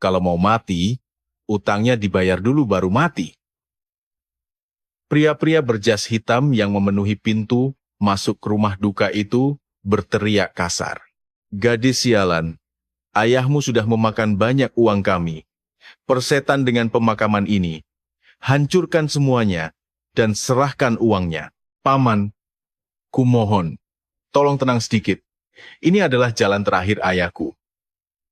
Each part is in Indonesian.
Kalau mau mati, utangnya dibayar dulu baru mati. Pria-pria berjas hitam yang memenuhi pintu masuk rumah duka itu berteriak kasar. Gadis sialan, ayahmu sudah memakan banyak uang kami. Persetan dengan pemakaman ini. Hancurkan semuanya dan serahkan uangnya. Paman, kumohon, tolong tenang sedikit. Ini adalah jalan terakhir ayahku.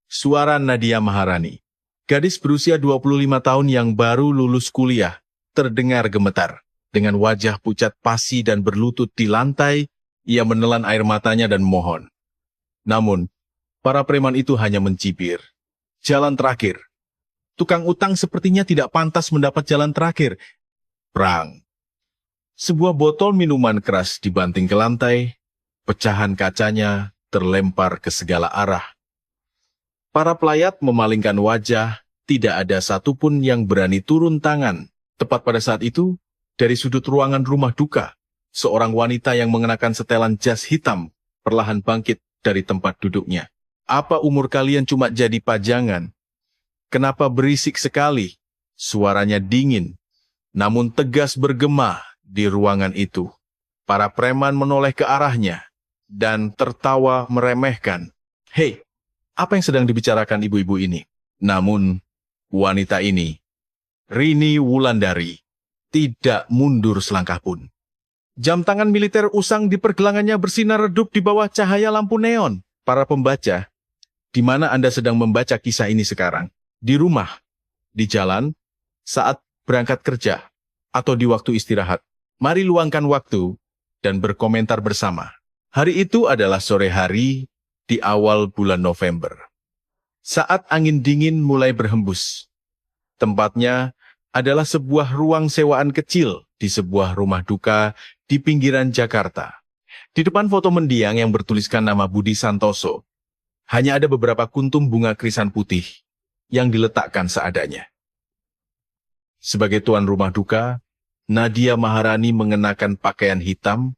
Suara Nadia Maharani, gadis berusia 25 tahun yang baru lulus kuliah, terdengar gemetar. Dengan wajah pucat pasi dan berlutut di lantai, ia menelan air matanya dan mohon. Namun, para preman itu hanya mencibir. Jalan terakhir. Tukang utang sepertinya tidak pantas mendapat jalan terakhir. Prang. Sebuah botol minuman keras dibanting ke lantai, pecahan kacanya terlempar ke segala arah. Para pelayat memalingkan wajah, tidak ada satupun yang berani turun tangan. Tepat pada saat itu, dari sudut ruangan rumah duka, seorang wanita yang mengenakan setelan jas hitam perlahan bangkit dari tempat duduknya. Apa umur kalian cuma jadi pajangan? Kenapa berisik sekali? Suaranya dingin, namun tegas bergema di ruangan itu. Para preman menoleh ke arahnya dan tertawa meremehkan. Hei, apa yang sedang dibicarakan ibu-ibu ini? Namun, wanita ini, Rini Wulandari, tidak mundur selangkah pun. Jam tangan militer usang di pergelangannya bersinar redup di bawah cahaya lampu neon. Para pembaca, di mana Anda sedang membaca kisah ini sekarang? Di rumah, di jalan, saat berangkat kerja, atau di waktu istirahat. Mari luangkan waktu dan berkomentar bersama. Hari itu adalah sore hari di awal bulan November. Saat angin dingin mulai berhembus. Tempatnya adalah sebuah ruang sewaan kecil di sebuah rumah duka di pinggiran Jakarta. Di depan foto mendiang yang bertuliskan nama Budi Santoso, hanya ada beberapa kuntum bunga krisan putih yang diletakkan seadanya. Sebagai tuan rumah duka, Nadia Maharani mengenakan pakaian hitam,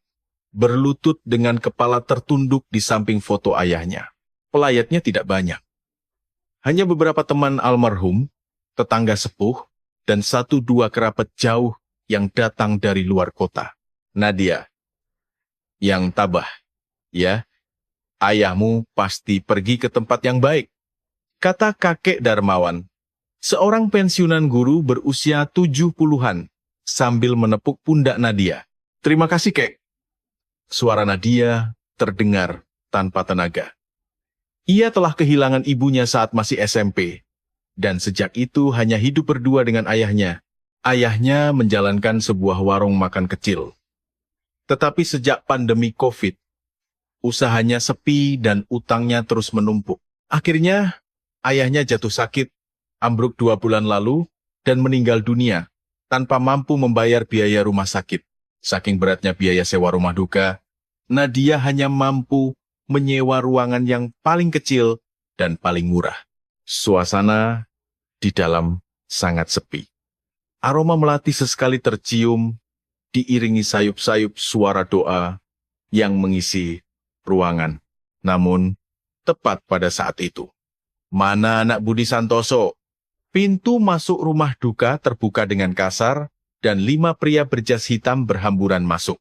berlutut dengan kepala tertunduk di samping foto ayahnya. Pelayatnya tidak banyak. Hanya beberapa teman almarhum, tetangga sepuh, dan 1-2 kerabat jauh yang datang dari luar kota. Nadia, yang tabah, ya, ayahmu pasti pergi ke tempat yang baik, kata kakek Darmawan, seorang pensiunan guru berusia 70-an, sambil menepuk pundak Nadia. Terima kasih, kek. Suara Nadia terdengar tanpa tenaga. Ia telah kehilangan ibunya saat masih SMP. Dan sejak itu hanya hidup berdua dengan ayahnya. Ayahnya menjalankan sebuah warung makan kecil. Tetapi sejak pandemi COVID, usahanya sepi dan utangnya terus menumpuk. Akhirnya, ayahnya jatuh sakit, ambruk 2 bulan lalu, dan meninggal dunia tanpa mampu membayar biaya rumah sakit. Saking beratnya biaya sewa rumah duka, Nadia hanya mampu menyewa ruangan yang paling kecil dan paling murah. Suasana di dalam sangat sepi. Aroma melati sesekali tercium, diiringi sayup-sayup suara doa yang mengisi ruangan. Namun, tepat pada saat itu, mana anak Budi Santoso? Pintu masuk rumah duka terbuka dengan kasar, dan 5 pria berjas hitam berhamburan masuk.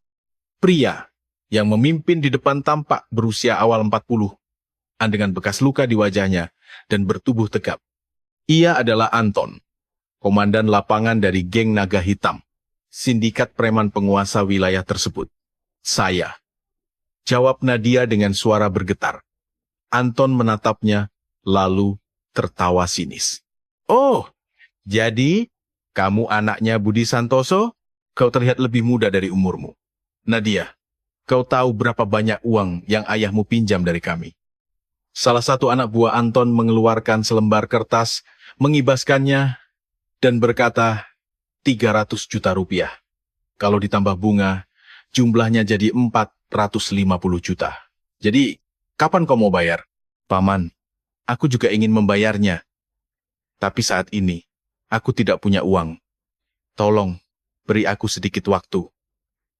Pria yang memimpin di depan tampak berusia awal 40, dengan bekas luka di wajahnya, dan bertubuh tegap. Ia adalah Anton, komandan lapangan dari geng Naga Hitam, sindikat preman penguasa wilayah tersebut. Saya, jawab Nadia dengan suara bergetar. Anton menatapnya, lalu tertawa sinis. Oh, jadi kamu anaknya Budi Santoso? Kau terlihat lebih muda dari umurmu. Nadia, kau tahu berapa banyak uang yang ayahmu pinjam dari kami? Salah satu anak buah Anton mengeluarkan selembar kertas, mengibaskannya, dan berkata, 300 juta rupiah. Kalau ditambah bunga, jumlahnya jadi 450 juta. Jadi, kapan kau mau bayar? Paman, aku juga ingin membayarnya. Tapi saat ini, aku tidak punya uang. Tolong, beri aku sedikit waktu.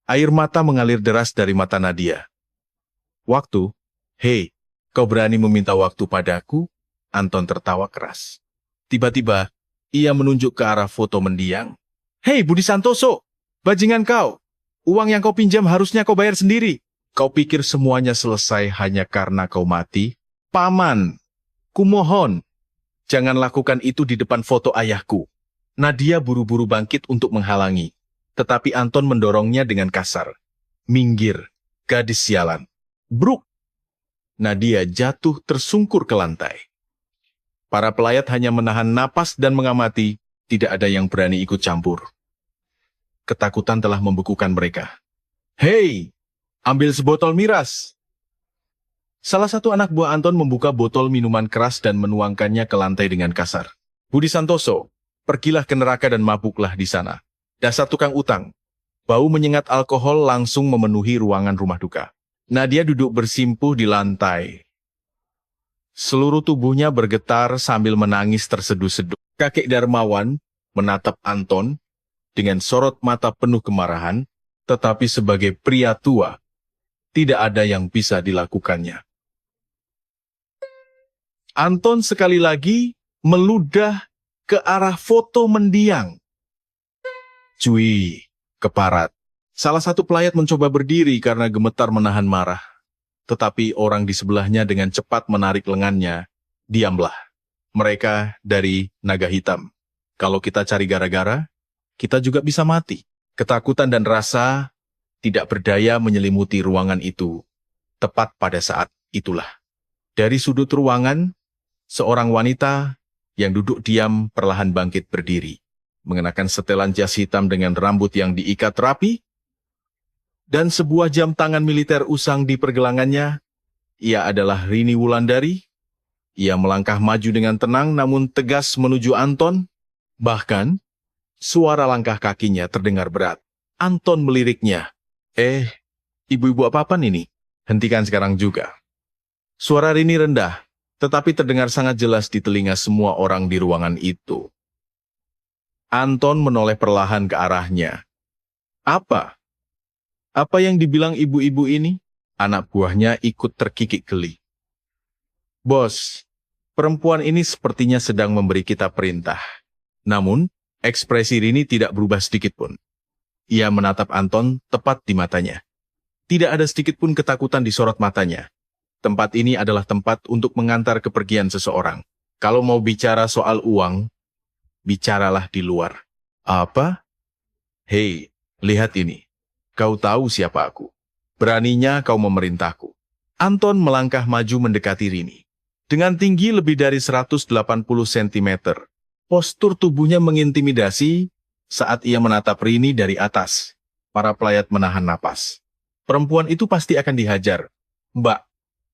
Air mata mengalir deras dari mata Nadia. Waktu? Hei, kau berani meminta waktu padaku? Anton tertawa keras. Tiba-tiba, ia menunjuk ke arah foto mendiang. Hei Budi Santoso, bajingan kau. Uang yang kau pinjam harusnya kau bayar sendiri. Kau pikir semuanya selesai hanya karena kau mati? Paman, kumohon, jangan lakukan itu di depan foto ayahku. Nadia buru-buru bangkit untuk menghalangi, tetapi Anton mendorongnya dengan kasar. Minggir, gadis sialan. Bruk! Nadia jatuh tersungkur ke lantai. Para pelayat hanya menahan napas dan mengamati, tidak ada yang berani ikut campur. Ketakutan telah membekukan mereka. Hei, ambil sebotol miras. Salah satu anak buah Anton membuka botol minuman keras dan menuangkannya ke lantai dengan kasar. Budi Santoso, pergilah ke neraka dan mabuklah di sana. Dasar tukang utang. Bau menyengat alkohol langsung memenuhi ruangan rumah duka. Nadia duduk bersimpuh di lantai. Seluruh tubuhnya bergetar sambil menangis terseduh-seduh. Kakek Darmawan menatap Anton dengan sorot mata penuh kemarahan, tetapi sebagai pria tua, tidak ada yang bisa dilakukannya. Anton sekali lagi meludah ke arah foto mendiang. Cui, keparat. Salah satu pelayat mencoba berdiri karena gemetar menahan marah. Tetapi orang di sebelahnya dengan cepat menarik lengannya. Diamlah. Mereka dari naga hitam. Kalau kita cari gara-gara, kita juga bisa mati. Ketakutan dan rasa tidak berdaya menyelimuti ruangan itu. Tepat pada saat itulah. Dari sudut ruangan, seorang wanita yang duduk diam perlahan bangkit berdiri. Mengenakan setelan jas hitam dengan rambut yang diikat rapi, dan sebuah jam tangan militer usang di pergelangannya. Ia adalah Rini Wulandari. Ia melangkah maju dengan tenang namun tegas menuju Anton. Bahkan, suara langkah kakinya terdengar berat. Anton meliriknya. Ibu-ibu apa-apaan ini? Hentikan sekarang juga. Suara Rini rendah, tetapi terdengar sangat jelas di telinga semua orang di ruangan itu. Anton menoleh perlahan ke arahnya. Apa? Apa yang dibilang ibu-ibu ini? Anak buahnya ikut terkikik geli. Bos, perempuan ini sepertinya sedang memberi kita perintah. Namun, ekspresi Rini tidak berubah sedikit pun. Ia menatap Anton tepat di matanya. Tidak ada sedikit pun ketakutan di sorot matanya. Tempat ini adalah tempat untuk mengantar kepergian seseorang. Kalau mau bicara soal uang, bicaralah di luar. Apa? Hei, lihat ini. Kau tahu siapa aku. Beraninya kau memerintahku. Anton melangkah maju mendekati Rini. Dengan tinggi lebih dari 180 cm, postur tubuhnya mengintimidasi saat ia menatap Rini dari atas. Para pelayat menahan napas. Perempuan itu pasti akan dihajar. Mbak,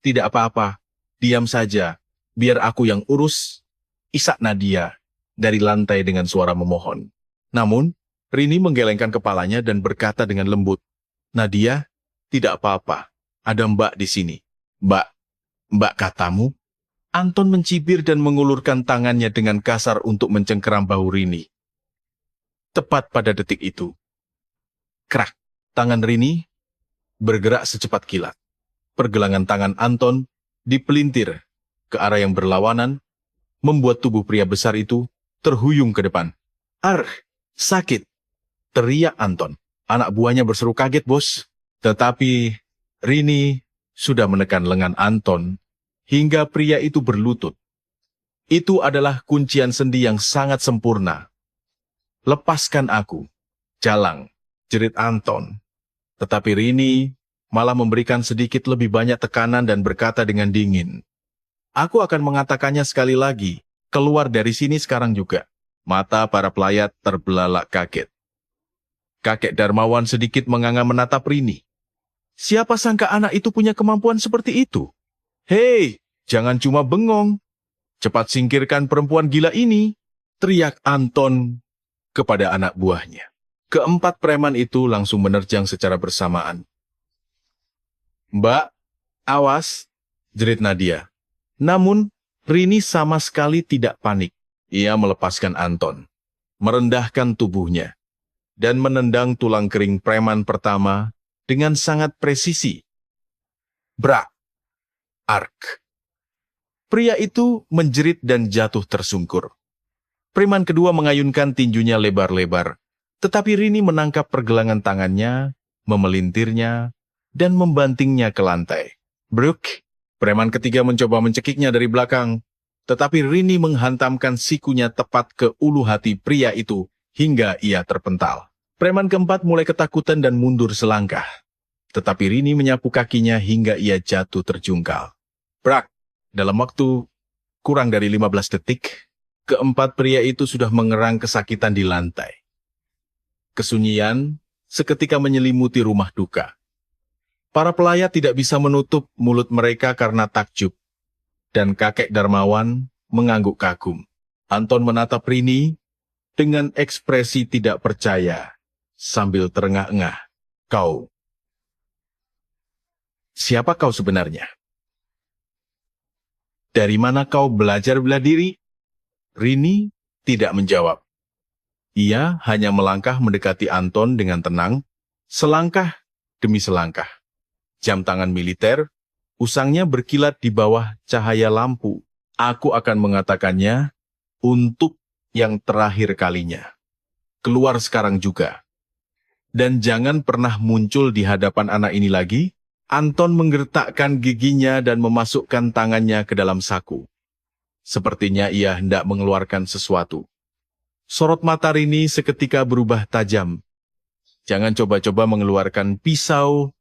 tidak apa-apa. Diam saja. Biar aku yang urus. Isak Nadia dari lantai dengan suara memohon. Namun, Rini menggelengkan kepalanya dan berkata dengan lembut, Nadia, tidak apa-apa. Ada Mbak di sini. Mbak katamu? Anton mencibir dan mengulurkan tangannya dengan kasar untuk mencengkeram bahu Rini. Tepat pada detik itu. Krak, tangan Rini bergerak secepat kilat. Pergelangan tangan Anton dipelintir ke arah yang berlawanan, membuat tubuh pria besar itu terhuyung ke depan. Sakit! Teriak Anton. Anak buahnya berseru kaget, bos. Tetapi Rini sudah menekan lengan Anton hingga pria itu berlutut. Itu adalah kuncian sendi yang sangat sempurna. Lepaskan aku. Jalang, jerit Anton. Tetapi Rini malah memberikan sedikit lebih banyak tekanan dan berkata dengan dingin. Aku akan mengatakannya sekali lagi. Keluar dari sini sekarang juga. Mata para pelayat terbelalak kaget. Kakek Darmawan sedikit menganga menatap Rini. Siapa sangka anak itu punya kemampuan seperti itu? Hei, jangan cuma bengong. Cepat singkirkan perempuan gila ini, teriak Anton kepada anak buahnya. Keempat preman itu langsung menerjang secara bersamaan. Mbak, awas, jerit Nadia. Namun, Rini sama sekali tidak panik. Ia melepaskan Anton, merendahkan tubuhnya, dan menendang tulang kering preman pertama dengan sangat presisi. Brak! Ark! Pria itu menjerit dan jatuh tersungkur. Preman kedua mengayunkan tinjunya lebar-lebar, tetapi Rini menangkap pergelangan tangannya, memelintirnya, dan membantingnya ke lantai. Bruk! Preman ketiga mencoba mencekiknya dari belakang, tetapi Rini menghantamkan sikunya tepat ke ulu hati pria itu hingga ia terpental. Preman keempat mulai ketakutan dan mundur selangkah, tetapi Rini menyapu kakinya hingga ia jatuh terjungkal. Brak! Dalam waktu kurang dari 15 detik, keempat pria itu sudah mengerang kesakitan di lantai. Kesunyian seketika menyelimuti rumah duka. Para pelayat tidak bisa menutup mulut mereka karena takjub, dan kakek Darmawan mengangguk kagum. Anton menatap Rini dengan ekspresi tidak percaya, sambil terengah-engah. Kau, siapa kau sebenarnya? Dari mana kau belajar bela diri? Rini tidak menjawab. Ia hanya melangkah mendekati Anton dengan tenang, selangkah demi selangkah. Jam tangan militer, usangnya berkilat di bawah cahaya lampu. Aku akan mengatakannya untuk yang terakhir kalinya. Keluar sekarang juga. Dan jangan pernah muncul di hadapan anak ini lagi. Anton menggertakkan giginya dan memasukkan tangannya ke dalam saku. Sepertinya ia hendak mengeluarkan sesuatu. Sorot mata Rini seketika berubah tajam. Jangan coba-coba mengeluarkan pisau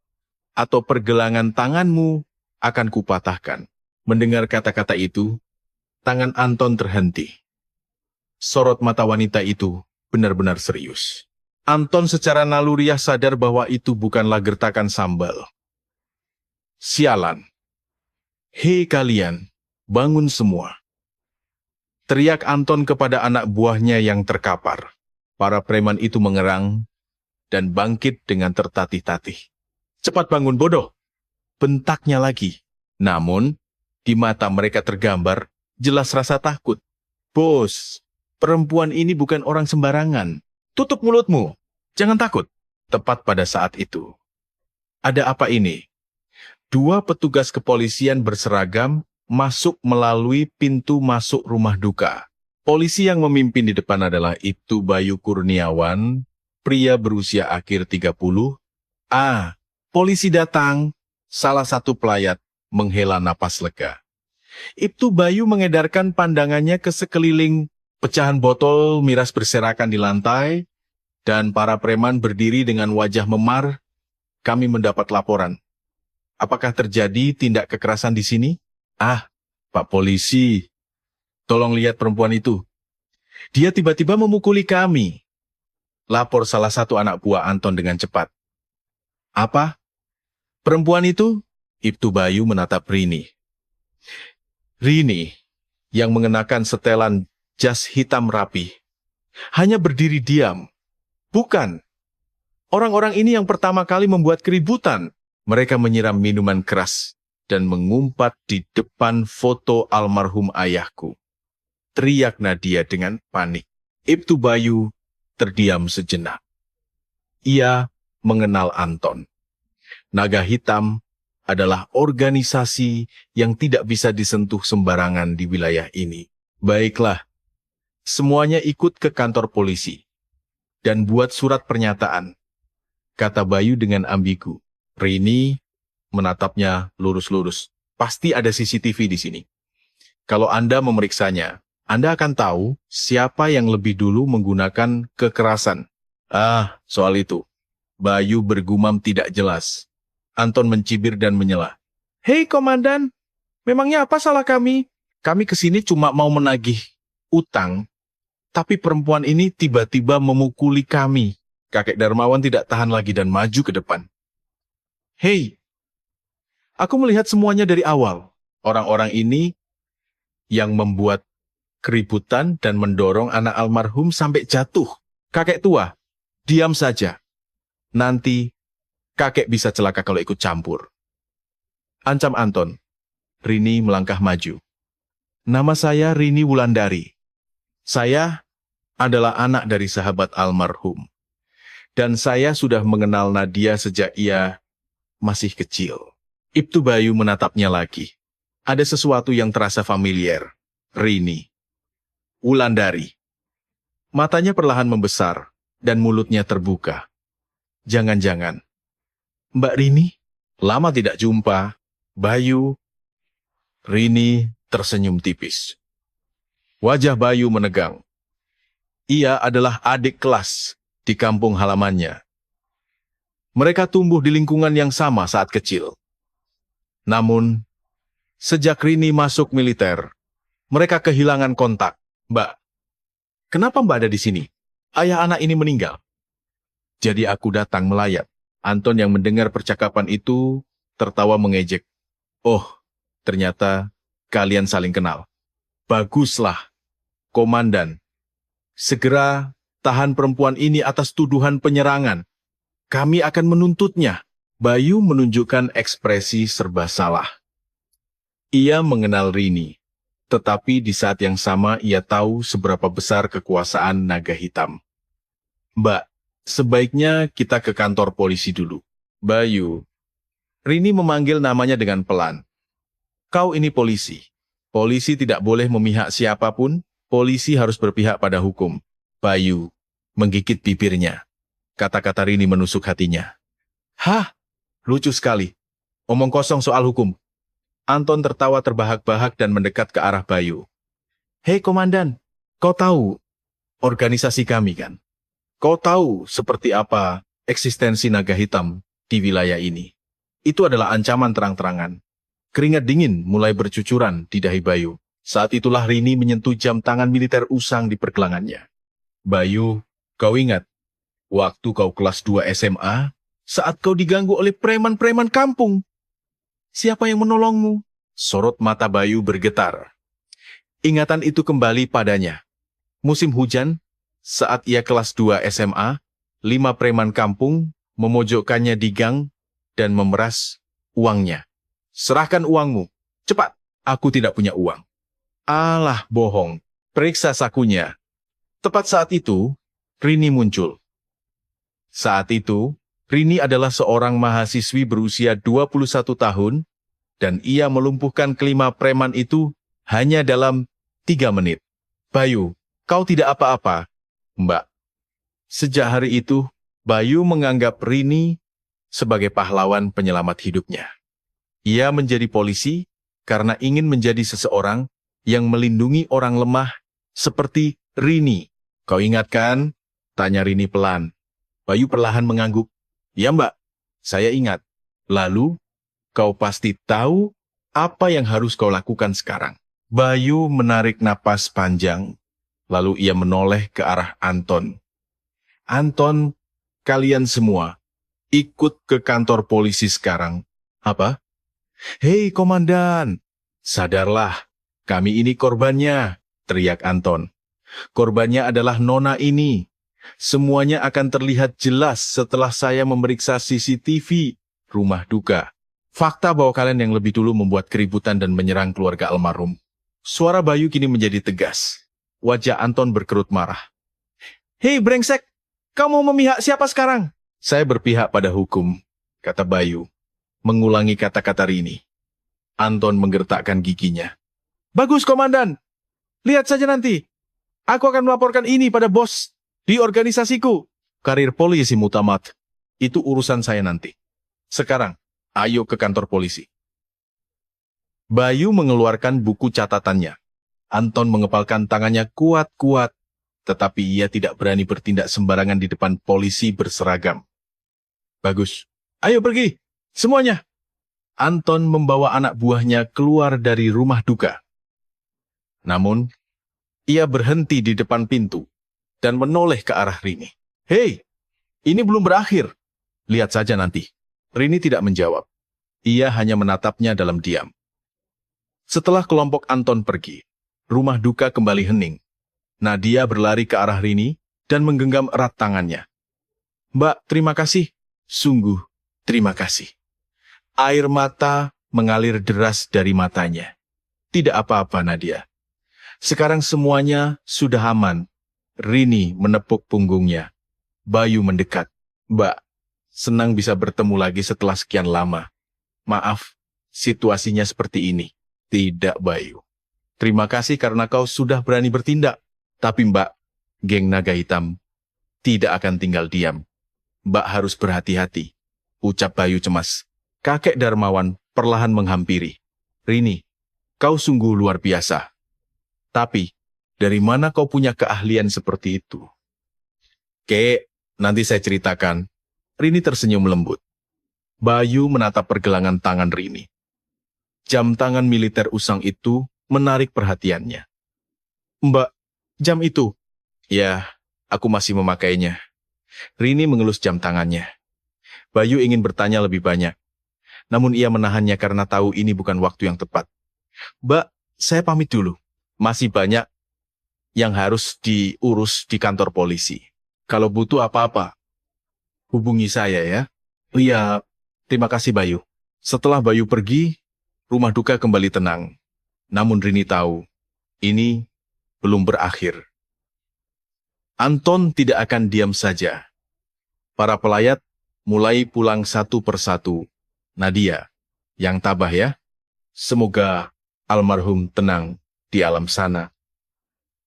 atau pergelangan tanganmu akan kupatahkan. Mendengar kata-kata itu, tangan Anton terhenti. Sorot mata wanita itu benar-benar serius. Anton secara naluriah sadar bahwa itu bukanlah gertakan sambal. Sialan. Hei kalian, bangun semua. Teriak Anton kepada anak buahnya yang terkapar. Para preman itu mengerang dan bangkit dengan tertatih-tatih. Cepat bangun bodoh, bentaknya lagi. Namun, di mata mereka tergambar jelas rasa takut. Bos, perempuan ini bukan orang sembarangan. Tutup mulutmu, jangan takut. Tepat pada saat itu. Ada apa ini? Dua petugas kepolisian berseragam masuk melalui pintu masuk rumah duka. Polisi yang memimpin di depan adalah Ibtu Bayu Kurniawan, pria berusia akhir 30. Polisi datang, salah satu pelayat menghela napas lega. Ibtu Bayu mengedarkan pandangannya ke sekeliling, pecahan botol miras berserakan di lantai, dan para preman berdiri dengan wajah memar. Kami mendapat laporan. Apakah terjadi tindak kekerasan di sini? Pak polisi, tolong lihat perempuan itu. Dia tiba-tiba memukuli kami. Lapor salah satu anak buah Anton dengan cepat. Apa? Perempuan itu? Ibtu Bayu menatap Rini. Rini, yang mengenakan setelan jas hitam rapi, hanya berdiri diam. Bukan. Orang-orang ini yang pertama kali membuat keributan. Mereka menyiram minuman keras dan mengumpat di depan foto almarhum ayahku. Teriak Nadia dengan panik. Ibtu Bayu terdiam sejenak. Ia mengenal Anton. Naga Hitam adalah organisasi yang tidak bisa disentuh sembarangan di wilayah ini. Baiklah, semuanya ikut ke kantor polisi dan buat surat pernyataan, kata Bayu dengan ambigu. Rini menatapnya lurus-lurus. Pasti ada CCTV di sini. Kalau Anda memeriksanya, Anda akan tahu siapa yang lebih dulu menggunakan kekerasan. Soal itu. Bayu bergumam tidak jelas. Anton mencibir dan menyela. Hei komandan, memangnya apa salah kami? Kami kesini cuma mau menagih utang, tapi perempuan ini tiba-tiba memukuli kami. Kakek Darmawan tidak tahan lagi dan maju ke depan. Hei, aku melihat semuanya dari awal. Orang-orang ini yang membuat keributan dan mendorong anak almarhum sampai jatuh. Kakek tua, diam saja. Nanti kakek bisa celaka kalau ikut campur. Ancam Anton. Rini melangkah maju. Nama saya Rini Wulandari. Saya adalah anak dari sahabat almarhum. Dan saya sudah mengenal Nadia sejak ia masih kecil. Ibtu Bayu menatapnya lagi. Ada sesuatu yang terasa familiar. Rini. Wulandari. Matanya perlahan membesar, dan mulutnya terbuka. Jangan-jangan. Mbak Rini? Lama tidak jumpa. Bayu. Rini tersenyum tipis. Wajah Bayu menegang. Ia adalah adik kelas di kampung halamannya. Mereka tumbuh di lingkungan yang sama saat kecil. Namun, sejak Rini masuk militer, mereka kehilangan kontak. Mbak, kenapa Mbak ada di sini? Ayah anak ini meninggal. Jadi aku datang melayat. Anton yang mendengar percakapan itu tertawa mengejek. Oh, ternyata kalian saling kenal. Baguslah, Komandan. Segera tahan perempuan ini atas tuduhan penyerangan. Kami akan menuntutnya. Bayu menunjukkan ekspresi serba salah. Ia mengenal Rini, tetapi di saat yang sama ia tahu seberapa besar kekuasaan naga hitam. Mbak, sebaiknya kita ke kantor polisi dulu. Bayu. Rini memanggil namanya dengan pelan. Kau ini polisi. Polisi tidak boleh memihak siapapun. Polisi harus berpihak pada hukum. Bayu menggigit bibirnya. Kata-kata Rini menusuk hatinya. Hah? Lucu sekali. Omong kosong soal hukum. Anton tertawa terbahak-bahak dan mendekat ke arah Bayu. Hei Komandan, kau tahu organisasi kami kan? Kau tahu seperti apa eksistensi naga hitam di wilayah ini? Itu adalah ancaman terang-terangan. Keringat dingin mulai bercucuran di dahi Bayu. Saat itulah Rini menyentuh jam tangan militer usang di pergelangannya. Bayu, kau ingat, waktu kau kelas 2 SMA, saat kau diganggu oleh preman-preman kampung. Siapa yang menolongmu? Sorot mata Bayu bergetar. Ingatan itu kembali padanya. Musim hujan, saat ia kelas 2 SMA, 5 preman kampung memojokkannya di gang dan memeras uangnya. Serahkan uangmu. Cepat, aku tidak punya uang. Alah, bohong. Periksa sakunya. Tepat saat itu, Rini muncul. Saat itu, Rini adalah seorang mahasiswi berusia 21 tahun, dan ia melumpuhkan kelima preman itu hanya dalam 3 menit. Bayu, kau tidak apa-apa, Mbak. Sejak hari itu, Bayu menganggap Rini sebagai pahlawan penyelamat hidupnya. Ia menjadi polisi karena ingin menjadi seseorang yang melindungi orang lemah seperti Rini. Kau ingat kan? Tanya Rini pelan. Bayu perlahan mengangguk. Ya Mbak, saya ingat. Lalu, kau pasti tahu apa yang harus kau lakukan sekarang. Bayu menarik napas panjang, lalu ia menoleh ke arah Anton. Anton, kalian semua, ikut ke kantor polisi sekarang. Apa? Hei Komandan, sadarlah, kami ini korbannya, teriak Anton. Korbannya adalah Nona ini. Semuanya akan terlihat jelas setelah saya memeriksa CCTV rumah duka. Fakta bahwa kalian yang lebih dulu membuat keributan dan menyerang keluarga almarhum. Suara Bayu kini menjadi tegas. Wajah Anton berkerut marah. Hei brengsek, kau mau memihak siapa sekarang? Saya berpihak pada hukum, kata Bayu, mengulangi kata-kata Rini. Anton menggertakkan giginya. Bagus, Komandan. Lihat saja nanti. Aku akan melaporkan ini pada bos di organisasiku. Karir polisi mutamat. Itu urusan saya nanti. Sekarang, ayo ke kantor polisi. Bayu mengeluarkan buku catatannya. Anton mengepalkan tangannya kuat-kuat, tetapi ia tidak berani bertindak sembarangan di depan polisi berseragam. Bagus. Ayo pergi, semuanya. Anton membawa anak buahnya keluar dari rumah duka. Namun, ia berhenti di depan pintu dan menoleh ke arah Rini. Hei, ini belum berakhir. Lihat saja nanti. Rini tidak menjawab. Ia hanya menatapnya dalam diam. Setelah kelompok Anton pergi, rumah duka kembali hening. Nadia berlari ke arah Rini dan menggenggam erat tangannya. Mbak, terima kasih. Sungguh, terima kasih. Air mata mengalir deras dari matanya. Tidak apa-apa, Nadia. Sekarang semuanya sudah aman. Rini menepuk punggungnya. Bayu mendekat. Mbak, senang bisa bertemu lagi setelah sekian lama. Maaf, situasinya seperti ini. Tidak, Bayu. Terima kasih karena kau sudah berani bertindak. Tapi Mbak, Geng naga hitam tidak akan tinggal diam. Mbak harus berhati-hati, ucap Bayu cemas. Kakek Darmawan perlahan menghampiri. Rini, kau sungguh luar biasa. Tapi, dari mana kau punya keahlian seperti itu? Kek, nanti saya ceritakan. Rini tersenyum lembut. Bayu menatap pergelangan tangan Rini. Jam tangan militer usang itu menarik perhatiannya. Mbak, jam itu? Ya, aku masih memakainya. Rini mengelus jam tangannya. Bayu ingin bertanya lebih banyak. Namun ia menahannya karena tahu ini bukan waktu yang tepat. Mbak, saya pamit dulu. Masih banyak yang harus diurus di kantor polisi. Kalau butuh apa-apa, hubungi saya ya. Iya, terima kasih Bayu. Setelah Bayu pergi, rumah duka kembali tenang. Namun Rini tahu, ini belum berakhir. Anton tidak akan diam saja. Para pelayat mulai pulang satu persatu. Nadia, yang tabah ya. Semoga almarhum tenang di alam sana.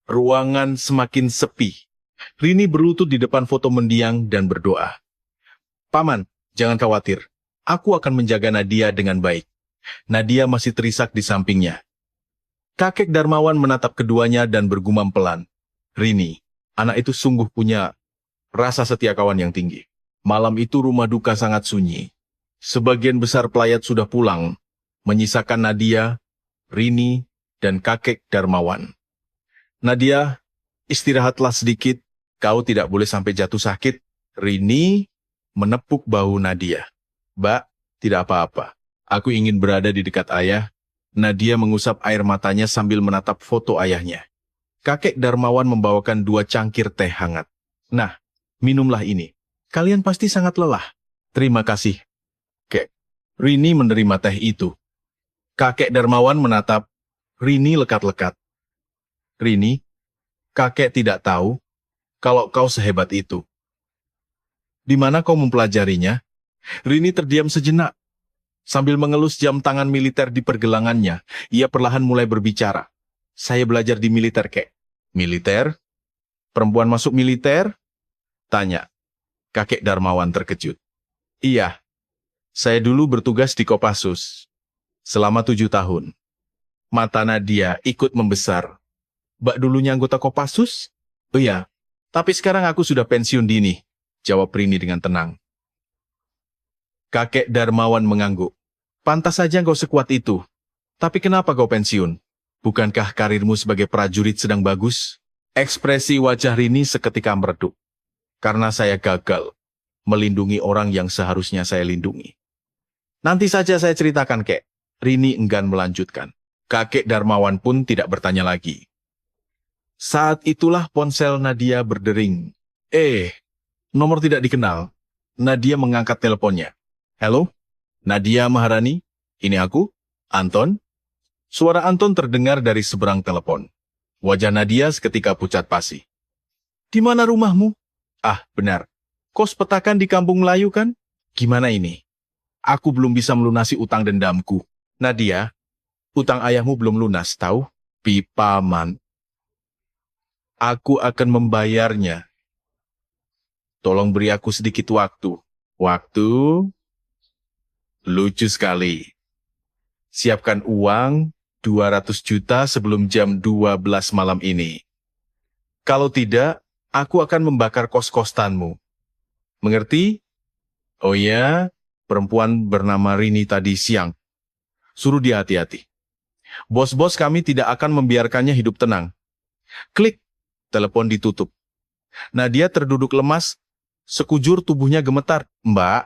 Ruangan semakin sepi. Rini berlutut di depan foto mendiang dan berdoa. Paman, jangan khawatir. Aku akan menjaga Nadia dengan baik. Nadia masih terisak di sampingnya. Kakek Darmawan menatap keduanya dan bergumam pelan. Rini, anak itu sungguh punya rasa setia kawan yang tinggi. Malam itu rumah duka sangat sunyi. Sebagian besar pelayat sudah pulang, menyisakan Nadia, Rini, dan kakek Darmawan. Nadia, istirahatlah sedikit, kau tidak boleh sampai jatuh sakit. Rini menepuk bahu Nadia. Mbak, tidak apa-apa. Aku ingin berada di dekat ayah. Nadia mengusap air matanya sambil menatap foto ayahnya. Kakek Darmawan membawakan 2 cangkir teh hangat. Nah, minumlah ini. Kalian pasti sangat lelah. Terima kasih, Kek. Rini menerima teh itu. Kakek Darmawan menatap Rini lekat-lekat. Rini, kakek tidak tahu kalau kau sehebat itu. Di mana kau mempelajarinya? Rini terdiam sejenak. Sambil mengelus jam tangan militer di pergelangannya, ia perlahan mulai berbicara. Saya belajar di militer, Kek. Militer? Perempuan masuk militer? Tanya. Kakek Darmawan terkejut. Iya, saya dulu bertugas di Kopassus. Selama 7 tahun. Mata Nadia ikut membesar. Mbak dulunya anggota Kopassus? Oh iya, tapi sekarang aku sudah pensiun dini, jawab Rini dengan tenang. Kakek Darmawan mengangguk. Pantas saja kau sekuat itu. Tapi kenapa kau pensiun? Bukankah karirmu sebagai prajurit sedang bagus? Ekspresi wajah Rini seketika meredup. Karena saya gagal melindungi orang yang seharusnya saya lindungi. Nanti saja saya ceritakan, Kek. Rini enggan melanjutkan. Kakek Darmawan pun tidak bertanya lagi. Saat itulah ponsel Nadia berdering. Nomor tidak dikenal. Nadia mengangkat teleponnya. Halo? Nadia Maharani? Ini aku? Anton? Suara Anton terdengar dari seberang telepon. Wajah Nadia seketika pucat pasi. Di mana rumahmu? Ah, benar. Kos petakan di Kampung Melayu kan? Gimana ini? Aku belum bisa melunasi utang dendamku. Nadia, utang ayahmu belum lunas, tahu? Paman. Aku akan membayarnya. Tolong beri aku sedikit waktu. Waktu? Lucu sekali. Siapkan uang 200 juta sebelum jam 12 malam ini. Kalau tidak, aku akan membakar kos-kostanmu. Mengerti? Oh ya, perempuan bernama Rini tadi siang. Suruh dia hati-hati. Bos-bos kami tidak akan membiarkannya hidup tenang. Klik, telepon ditutup. Nadia terduduk lemas, sekujur tubuhnya gemetar. Mbak,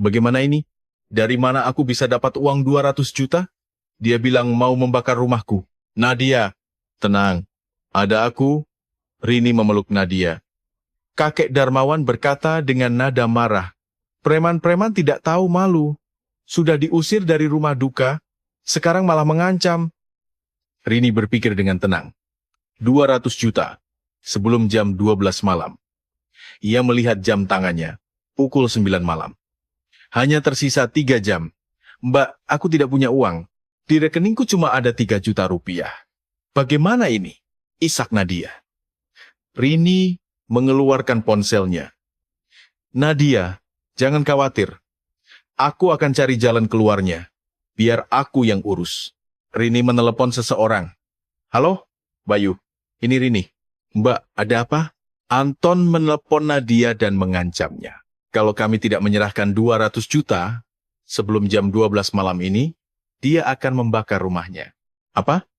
bagaimana ini? Dari mana aku bisa dapat uang 200 juta? Dia bilang mau membakar rumahku. Nadia, tenang. Ada aku. Rini memeluk Nadia. Kakek Darmawan berkata dengan nada marah. Preman-preman tidak tahu malu. Sudah diusir dari rumah duka, sekarang malah mengancam. Rini berpikir dengan tenang. 200 juta. Sebelum jam 12 malam. Ia melihat jam tangannya. Pukul 9 malam. Hanya tersisa 3 jam. Mbak, aku tidak punya uang. Di rekeningku cuma ada 3 juta rupiah. Bagaimana ini? Isak Nadia. Rini mengeluarkan ponselnya. Nadia, jangan khawatir. Aku akan cari jalan keluarnya. Biar aku yang urus. Rini menelepon seseorang. Halo, Bayu. Ini Rini. Mbak, ada apa? Anton menelepon Nadia dan mengancamnya. Kalau kami tidak menyerahkan 200 juta sebelum jam 12 malam ini, dia akan membakar rumahnya. Apa?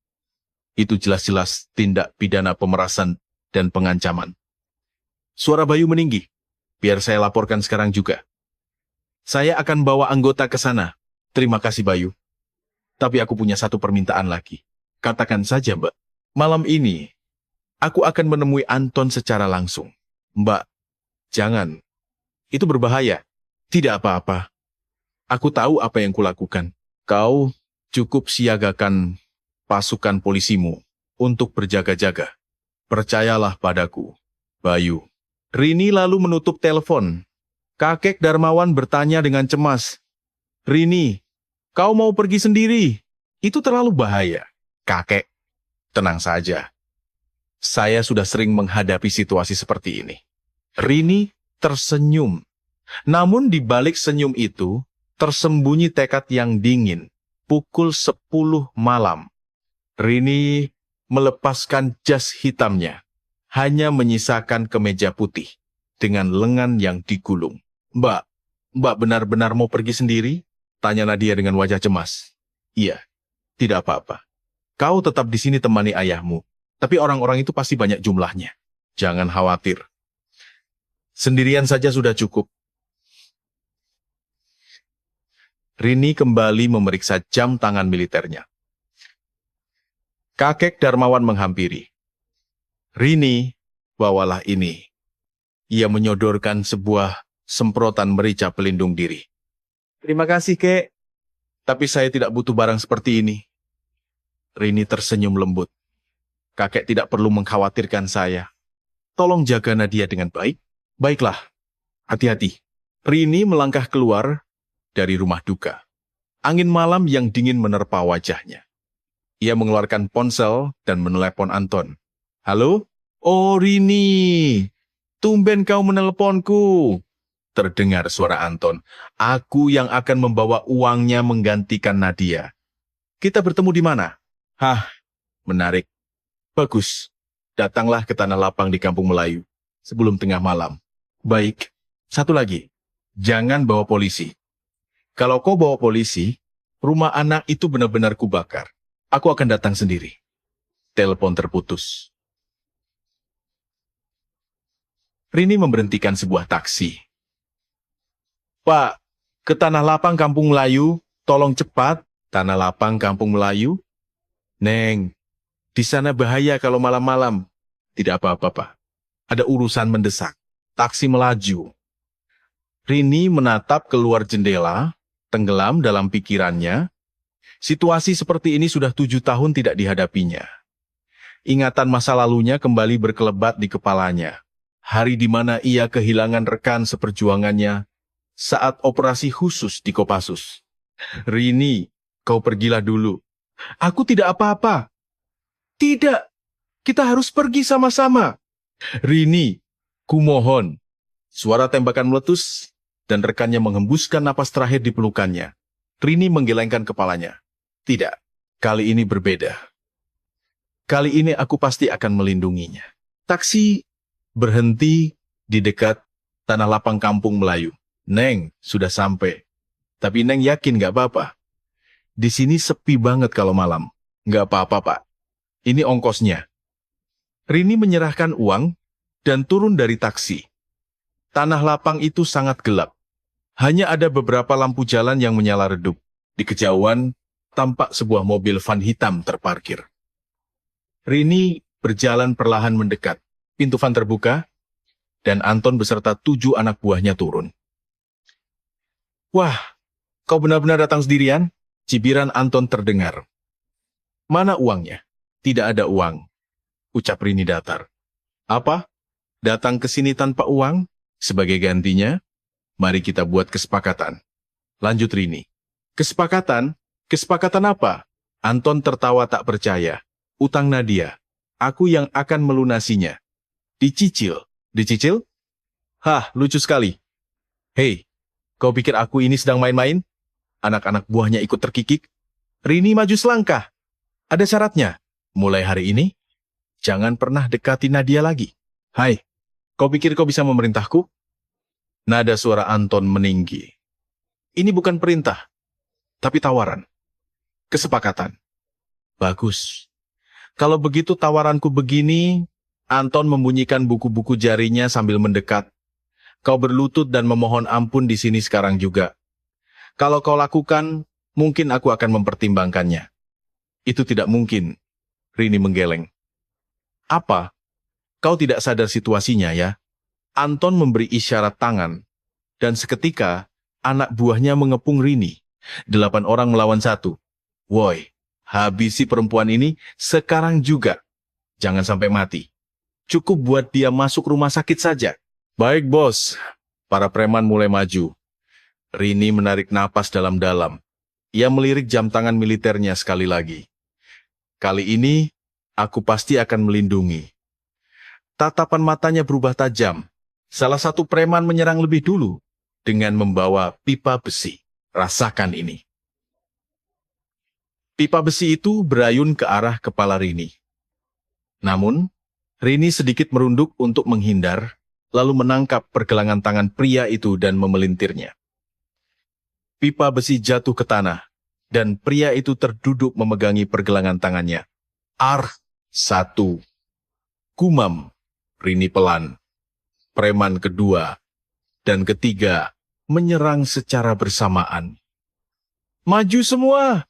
Itu jelas-jelas tindak pidana pemerasan dan pengancaman. Suara Bayu meninggi. Biar saya laporkan sekarang juga. Saya akan bawa anggota ke sana. Terima kasih, Bayu. Tapi aku punya satu permintaan lagi. Katakan saja, Mbak. Malam ini, aku akan menemui Anton secara langsung. Mbak, jangan. Itu berbahaya. Tidak apa-apa. Aku tahu apa yang kulakukan. Kau cukup siagakan pasukan polisimu untuk berjaga-jaga. Percayalah padaku, Bayu. Rini lalu menutup telepon. Kakek Darmawan bertanya dengan cemas. Rini, kau mau pergi sendiri? Itu terlalu bahaya. Kakek, tenang saja. Saya sudah sering menghadapi situasi seperti ini. Rini tersenyum. Namun di balik senyum itu, tersembunyi tekad yang dingin. Pukul 10 malam. Rini melepaskan jas hitamnya. Hanya menyisakan kemeja putih. Dengan lengan yang digulung. Mbak benar-benar mau pergi sendiri? Tanya Nadia dengan wajah cemas. Iya, tidak apa-apa. Kau tetap di sini temani ayahmu. Tapi orang-orang itu pasti banyak jumlahnya. Jangan khawatir. Sendirian saja sudah cukup. Rini kembali memeriksa jam tangan militernya. Kakek Darmawan menghampiri. Rini, bawalah ini. Ia menyodorkan sebuah semprotan merica pelindung diri. Terima kasih, Kek. Tapi saya tidak butuh barang seperti ini. Rini tersenyum lembut. Kakek tidak perlu mengkhawatirkan saya. Tolong jaga Nadia dengan baik. Baiklah, hati-hati. Rini melangkah keluar dari rumah duka. Angin malam yang dingin menerpa wajahnya. Ia mengeluarkan ponsel dan menelepon Anton. Halo? Oh, Rini. Tumben kau meneleponku. Terdengar suara Anton. Aku yang akan membawa uangnya menggantikan Nadia. Kita bertemu di mana? Hah, menarik. Bagus. Datanglah ke tanah lapang di Kampung Melayu sebelum tengah malam. Baik. Satu lagi. Jangan bawa polisi. Kalau kau bawa polisi, rumah anak itu benar-benar kubakar. Aku akan datang sendiri. Telepon terputus. Rini memberhentikan sebuah taksi. Pak, ke Tanah Lapang Kampung Melayu, tolong cepat. Tanah Lapang Kampung Melayu? Neng, di sana bahaya kalau malam-malam. Tidak apa-apa, Pak. Ada urusan mendesak. Taksi melaju. Rini menatap keluar jendela, tenggelam dalam pikirannya. Situasi seperti ini sudah 7 tahun tidak dihadapinya. Ingatan masa lalunya kembali berkelebat di kepalanya. Hari di mana ia kehilangan rekan seperjuangannya saat operasi khusus di Kopassus. Rini, kau pergilah dulu. Aku tidak apa-apa. Tidak, kita harus pergi sama-sama. Rini, kumohon. Suara tembakan meletus dan rekannya menghembuskan napas terakhir di pelukannya. Rini menggelengkan kepalanya. Tidak, kali ini berbeda. Kali ini aku pasti akan melindunginya. Taksi berhenti di dekat Tanah Lapang Kampung Melayu. Neng, sudah sampai. Tapi Neng yakin gak apa-apa? Di sini sepi banget kalau malam. Gak apa-apa, Pak. Ini ongkosnya. Rini menyerahkan uang dan turun dari taksi. Tanah lapang itu sangat gelap. Hanya ada beberapa lampu jalan yang menyala redup. Di kejauhan, tampak sebuah mobil van hitam terparkir. Rini berjalan perlahan mendekat. Pintu van terbuka, dan Anton beserta 7 anak buahnya turun. Wah, kau benar-benar datang sendirian? Cibiran Anton terdengar. Mana uangnya? Tidak ada uang, ucap Rini datar. Apa? Datang ke sini tanpa uang? Sebagai gantinya, mari kita buat kesepakatan. Lanjut Rini. Kesepakatan? Kesepakatan apa? Anton tertawa tak percaya. Utang Nadia. Aku yang akan melunasinya. Dicicil. Dicicil? Hah, lucu sekali. Hei, kau pikir aku ini sedang main-main? Anak-anak buahnya ikut terkikik. Rini maju selangkah. Ada syaratnya. Mulai hari ini, jangan pernah dekati Nadia lagi. Hai, kau pikir kau bisa memerintahku? Nada suara Anton meninggi. Ini bukan perintah, tapi tawaran. Kesepakatan. Bagus. Kalau begitu tawaranku begini, Anton membunyikan buku-buku jarinya sambil mendekat. Kau berlutut dan memohon ampun di sini sekarang juga. Kalau kau lakukan, mungkin aku akan mempertimbangkannya. Itu tidak mungkin. Rini menggeleng. Apa? Kau tidak sadar situasinya ya? Anton memberi isyarat tangan, dan seketika anak buahnya mengepung Rini. 8 orang melawan 1. Woi, habisi perempuan ini sekarang juga. Jangan sampai mati. Cukup buat dia masuk rumah sakit saja. Baik, bos. Para preman mulai maju. Rini menarik napas dalam-dalam. Ia melirik jam tangan militernya sekali lagi. Kali ini, aku pasti akan melindungi. Tatapan matanya berubah tajam. Salah satu preman menyerang lebih dulu dengan membawa pipa besi. Rasakan ini. Pipa besi itu berayun ke arah kepala Rini. Namun, Rini sedikit merunduk untuk menghindar, lalu menangkap pergelangan tangan pria itu dan memelintirnya. Pipa besi jatuh ke tanah, dan pria itu terduduk memegangi pergelangan tangannya. Satu. Gumam, Rini pelan. Preman kedua dan ketiga menyerang secara bersamaan. Maju semua!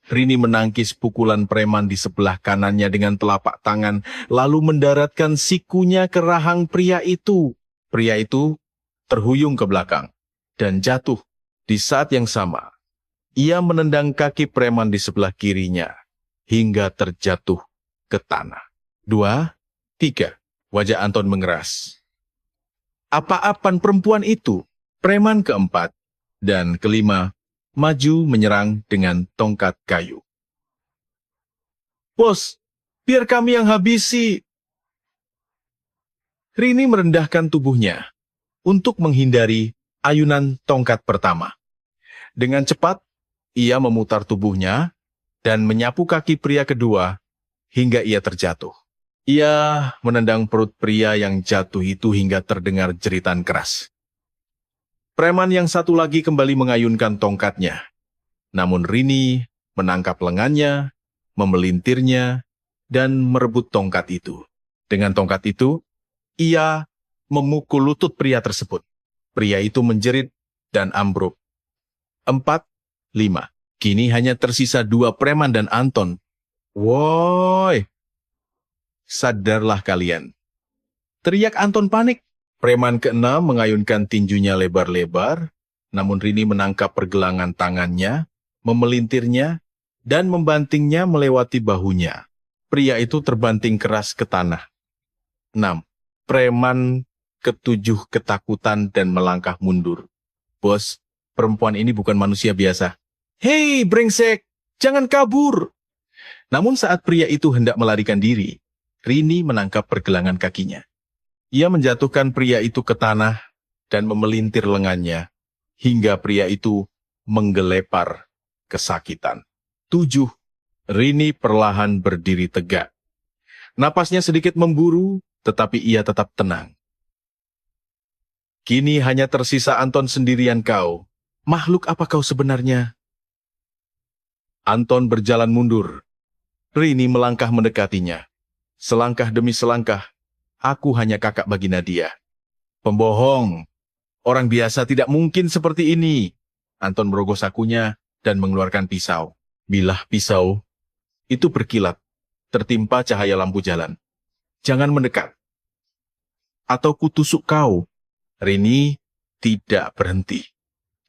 Rini menangkis pukulan preman di sebelah kanannya dengan telapak tangan, lalu mendaratkan sikunya ke rahang pria itu. Pria itu terhuyung ke belakang dan jatuh. Di saat yang sama, ia menendang kaki preman di sebelah kirinya hingga terjatuh ke tanah. 2, 3. Wajah Anton mengeras. Apa-apan perempuan itu? Preman keempat dan kelima maju menyerang dengan tongkat kayu. Bos, biar kami yang habisi. Rini merendahkan tubuhnya untuk menghindari ayunan tongkat pertama. Dengan cepat, ia memutar tubuhnya dan menyapu kaki pria kedua hingga ia terjatuh. Ia menendang perut pria yang jatuh itu hingga terdengar jeritan keras. Preman yang satu lagi kembali mengayunkan tongkatnya. Namun Rini menangkap lengannya, memelintirnya, dan merebut tongkat itu. Dengan tongkat itu, ia memukul lutut pria tersebut. Pria itu menjerit dan ambruk. 4, 5. Kini hanya tersisa 2 preman dan Anton. Woi! Sadarlah kalian. Teriak Anton panik. Preman ke-6 mengayunkan tinjunya lebar-lebar, namun Rini menangkap pergelangan tangannya, memelintirnya, dan membantingnya melewati bahunya. Pria itu terbanting keras ke tanah. 6. Preman ke-7 ketakutan dan melangkah mundur. Bos, perempuan ini bukan manusia biasa. Hei, brengsek, jangan kabur. Namun saat pria itu hendak melarikan diri, Rini menangkap pergelangan kakinya. Ia menjatuhkan pria itu ke tanah dan memelintir lengannya, hingga pria itu menggelepar kesakitan. 7. Rini perlahan berdiri tegak. Napasnya sedikit memburu, tetapi ia tetap tenang. Kini hanya tersisa Anton sendirian kau. Makhluk apa kau sebenarnya? Anton berjalan mundur. Rini melangkah mendekatinya. Selangkah demi selangkah, aku hanya kakak bagi Nadia. Pembohong. Orang biasa tidak mungkin seperti ini. Anton merogoh sakunya dan mengeluarkan pisau. Bilah pisau itu berkilat, tertimpa cahaya lampu jalan. Jangan mendekat. Atau kutusuk kau. Rini tidak berhenti.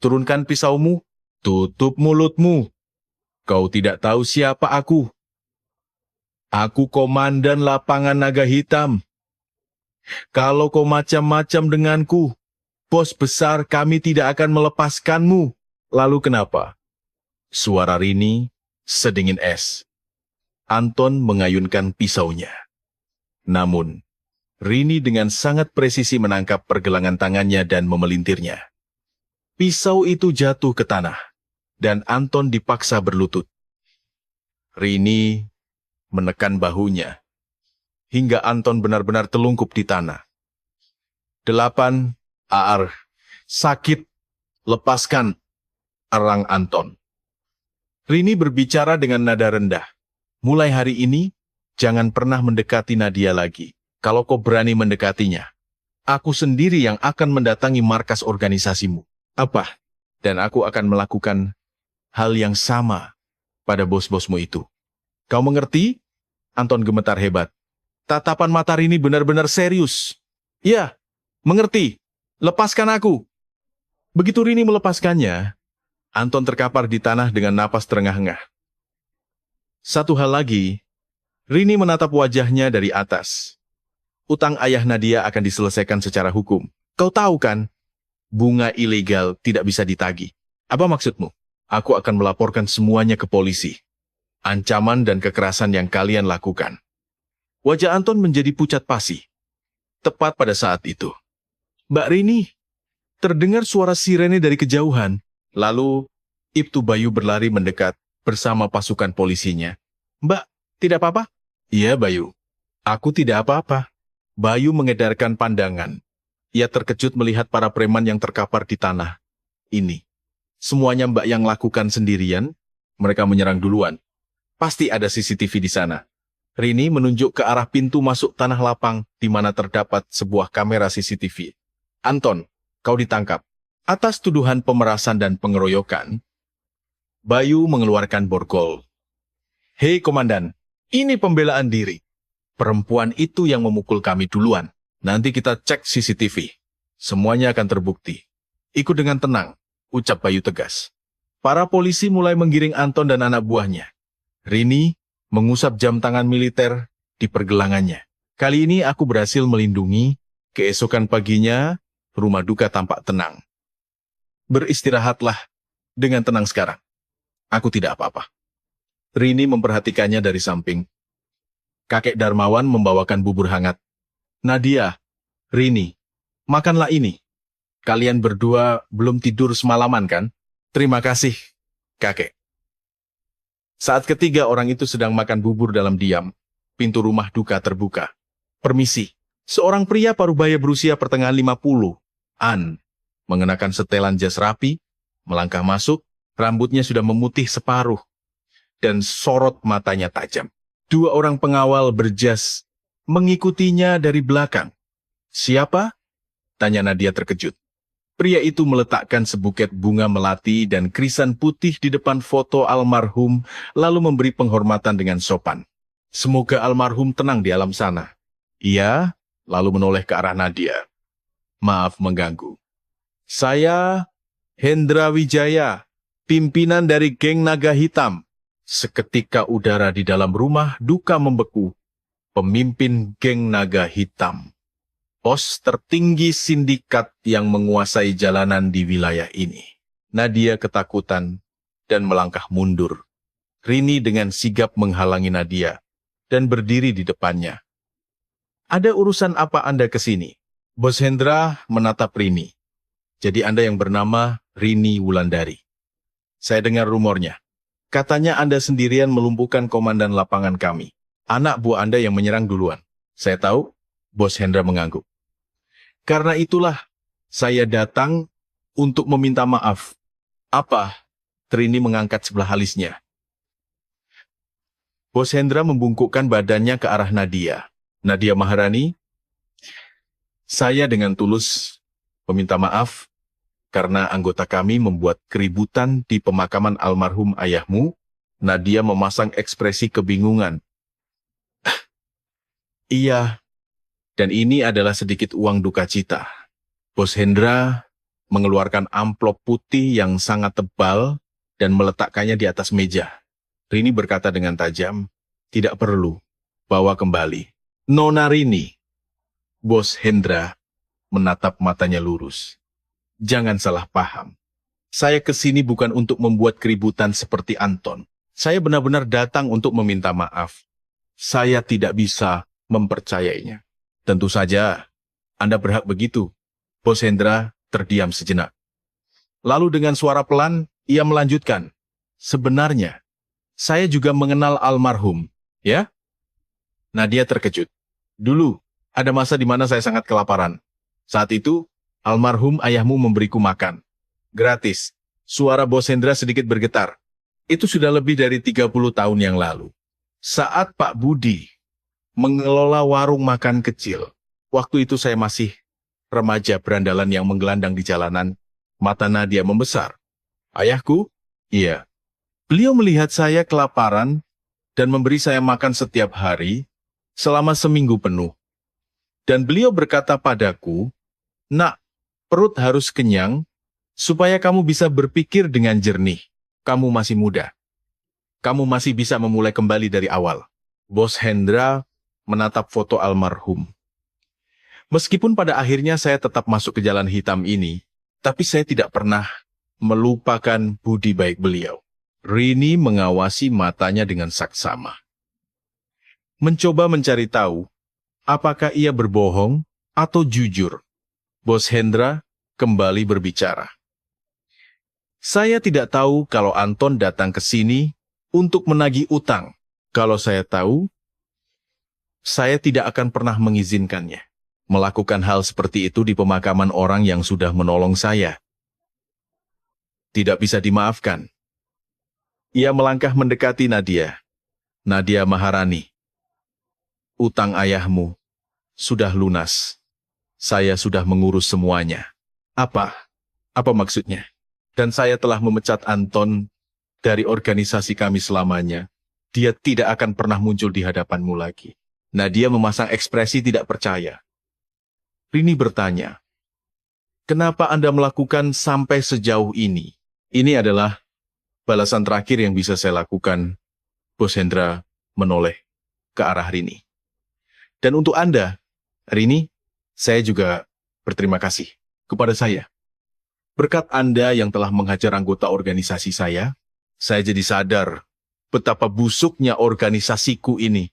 Turunkan pisaumu, tutup mulutmu. Kau tidak tahu siapa aku. Aku komandan lapangan naga hitam. Kalau kau macam-macam denganku, bos besar kami tidak akan melepaskanmu. Lalu kenapa? Suara Rini sedingin es. Anton mengayunkan pisaunya. Namun, Rini dengan sangat presisi menangkap pergelangan tangannya dan memelintirnya. Pisau itu jatuh ke tanah, dan Anton dipaksa berlutut. Rini menekan bahunya, hingga Anton benar-benar telungkup di tanah. 8. Aar, sakit, lepaskan, erang Anton. Rini berbicara dengan nada rendah. Mulai hari ini, jangan pernah mendekati Nadia lagi. Kalau kau berani mendekatinya, aku sendiri yang akan mendatangi markas organisasimu. Apa? Dan aku akan melakukan hal yang sama pada bos-bosmu itu. Kau mengerti? Anton gemetar hebat. Tatapan mata Rini benar-benar serius. Ya, mengerti. Lepaskan aku. Begitu Rini melepaskannya, Anton terkapar di tanah dengan napas terengah-engah. Satu hal lagi, Rini menatap wajahnya dari atas. Utang ayah Nadia akan diselesaikan secara hukum. Kau tahu kan, bunga ilegal tidak bisa ditagih. Apa maksudmu? Aku akan melaporkan semuanya ke polisi. Ancaman dan kekerasan yang kalian lakukan. Wajah Anton menjadi pucat pasi. Tepat pada saat itu, Mbak Rini, terdengar suara sirene dari kejauhan. Lalu, Ibtu Bayu berlari mendekat bersama pasukan polisinya. Mbak, tidak apa-apa? Iya, Bayu. Aku tidak apa-apa. Bayu mengedarkan pandangan. Ia terkejut melihat para preman yang terkapar di tanah. Ini. Semuanya Mbak yang lakukan sendirian, mereka menyerang duluan. Pasti ada CCTV di sana. Rini menunjuk ke arah pintu masuk tanah lapang di mana terdapat sebuah kamera CCTV. Anton, kau ditangkap. Atas tuduhan pemerasan dan pengeroyokan, Bayu mengeluarkan borgol. Hei komandan, ini pembelaan diri. Perempuan itu yang memukul kami duluan. Nanti kita cek CCTV. Semuanya akan terbukti. Ikut dengan tenang, ucap Bayu tegas. Para polisi mulai menggiring Anton dan anak buahnya. Rini mengusap jam tangan militer di pergelangannya. Kali ini aku berhasil melindungi. Keesokan paginya, rumah duka tampak tenang. Beristirahatlah dengan tenang sekarang. Aku tidak apa-apa. Rini memperhatikannya dari samping. Kakek Darmawan membawakan bubur hangat. Nadia, Rini, makanlah ini. Kalian berdua belum tidur semalaman kan? Terima kasih, kakek. Saat ketiga orang itu sedang makan bubur dalam diam, pintu rumah duka terbuka. Permisi, seorang pria parubaya berusia pertengahan 50-an, mengenakan setelan jas rapi, melangkah masuk, rambutnya sudah memutih separuh, dan sorot matanya tajam. Dua orang pengawal berjas mengikutinya dari belakang. Siapa? Tanya Nadia terkejut. Pria itu meletakkan sebuket bunga melati dan krisan putih di depan foto almarhum, lalu memberi penghormatan dengan sopan. Semoga almarhum tenang di alam sana. Ia lalu menoleh ke arah Nadia. Maaf mengganggu. Saya Hendra Wijaya, pimpinan dari geng Naga Hitam. Seketika udara di dalam rumah duka membeku. Pemimpin geng Naga Hitam. Pos tertinggi sindikat yang menguasai jalanan di wilayah ini. Nadia ketakutan dan melangkah mundur. Rini dengan sigap menghalangi Nadia dan berdiri di depannya. Ada urusan apa Anda ke sini? Bos Hendra menatap Rini. Jadi Anda yang bernama Rini Wulandari. Saya dengar rumornya. Katanya Anda sendirian melumpuhkan komandan lapangan kami. Anak buah Anda yang menyerang duluan. Saya tahu, Bos Hendra mengangguk. Karena itulah, saya datang untuk meminta maaf. Apa? Rini mengangkat sebelah alisnya. Bos Hendra membungkukkan badannya ke arah Nadia. Nadia Maharani, saya dengan tulus meminta maaf karena anggota kami membuat keributan di pemakaman almarhum ayahmu. Nadia memasang ekspresi kebingungan. Iya, dan ini adalah sedikit uang duka cita. Bos Hendra mengeluarkan amplop putih yang sangat tebal dan meletakkannya di atas meja. Rini berkata dengan tajam, tidak perlu, bawa kembali. Nona Rini. Bos Hendra menatap matanya lurus. Jangan salah paham. Saya kesini bukan untuk membuat keributan seperti Anton. Saya benar-benar datang untuk meminta maaf. Saya tidak bisa mempercayainya. Tentu saja, Anda berhak begitu. Bos Hendra terdiam sejenak. Lalu dengan suara pelan, ia melanjutkan. Sebenarnya, saya juga mengenal almarhum, ya? Nadia terkejut. Dulu, ada masa di mana saya sangat kelaparan. Saat itu, almarhum ayahmu memberiku makan. Gratis. Suara Bos Hendra sedikit bergetar. Itu sudah lebih dari 30 tahun yang lalu. Saat Pak Budi mengelola warung makan kecil. Waktu itu saya masih remaja berandalan yang menggelandang di jalanan. Mata Nadia membesar. Ayahku? Iya. Beliau melihat saya kelaparan dan memberi saya makan setiap hari selama seminggu penuh. Dan beliau berkata padaku, "Nak, perut harus kenyang supaya kamu bisa berpikir dengan jernih. Kamu masih muda. Kamu masih bisa memulai kembali dari awal." Bos Hendra menatap foto almarhum. Meskipun pada akhirnya saya tetap masuk ke jalan hitam ini, tapi saya tidak pernah melupakan budi baik beliau. Rini mengawasi matanya dengan saksama. Mencoba mencari tahu, apakah ia berbohong atau jujur. Bos Hendra kembali berbicara. Saya tidak tahu kalau Anton datang ke sini untuk menagih utang. Kalau saya tahu, saya tidak akan pernah mengizinkannya melakukan hal seperti itu di pemakaman orang yang sudah menolong saya. Tidak bisa dimaafkan. Ia melangkah mendekati Nadia. Nadia Maharani. Utang ayahmu sudah lunas. Saya sudah mengurus semuanya. Apa? Apa maksudnya? Dan saya telah memecat Anton dari organisasi kami selamanya. Dia tidak akan pernah muncul di hadapanmu lagi. Nadia memasang ekspresi tidak percaya. Rini bertanya, "Kenapa Anda melakukan sampai sejauh ini?" Ini adalah balasan terakhir yang bisa saya lakukan. Bos Hendra menoleh ke arah Rini. Dan untuk Anda, Rini, saya juga berterima kasih kepada saya. Berkat Anda yang telah menghajar anggota organisasi saya jadi sadar betapa busuknya organisasiku ini.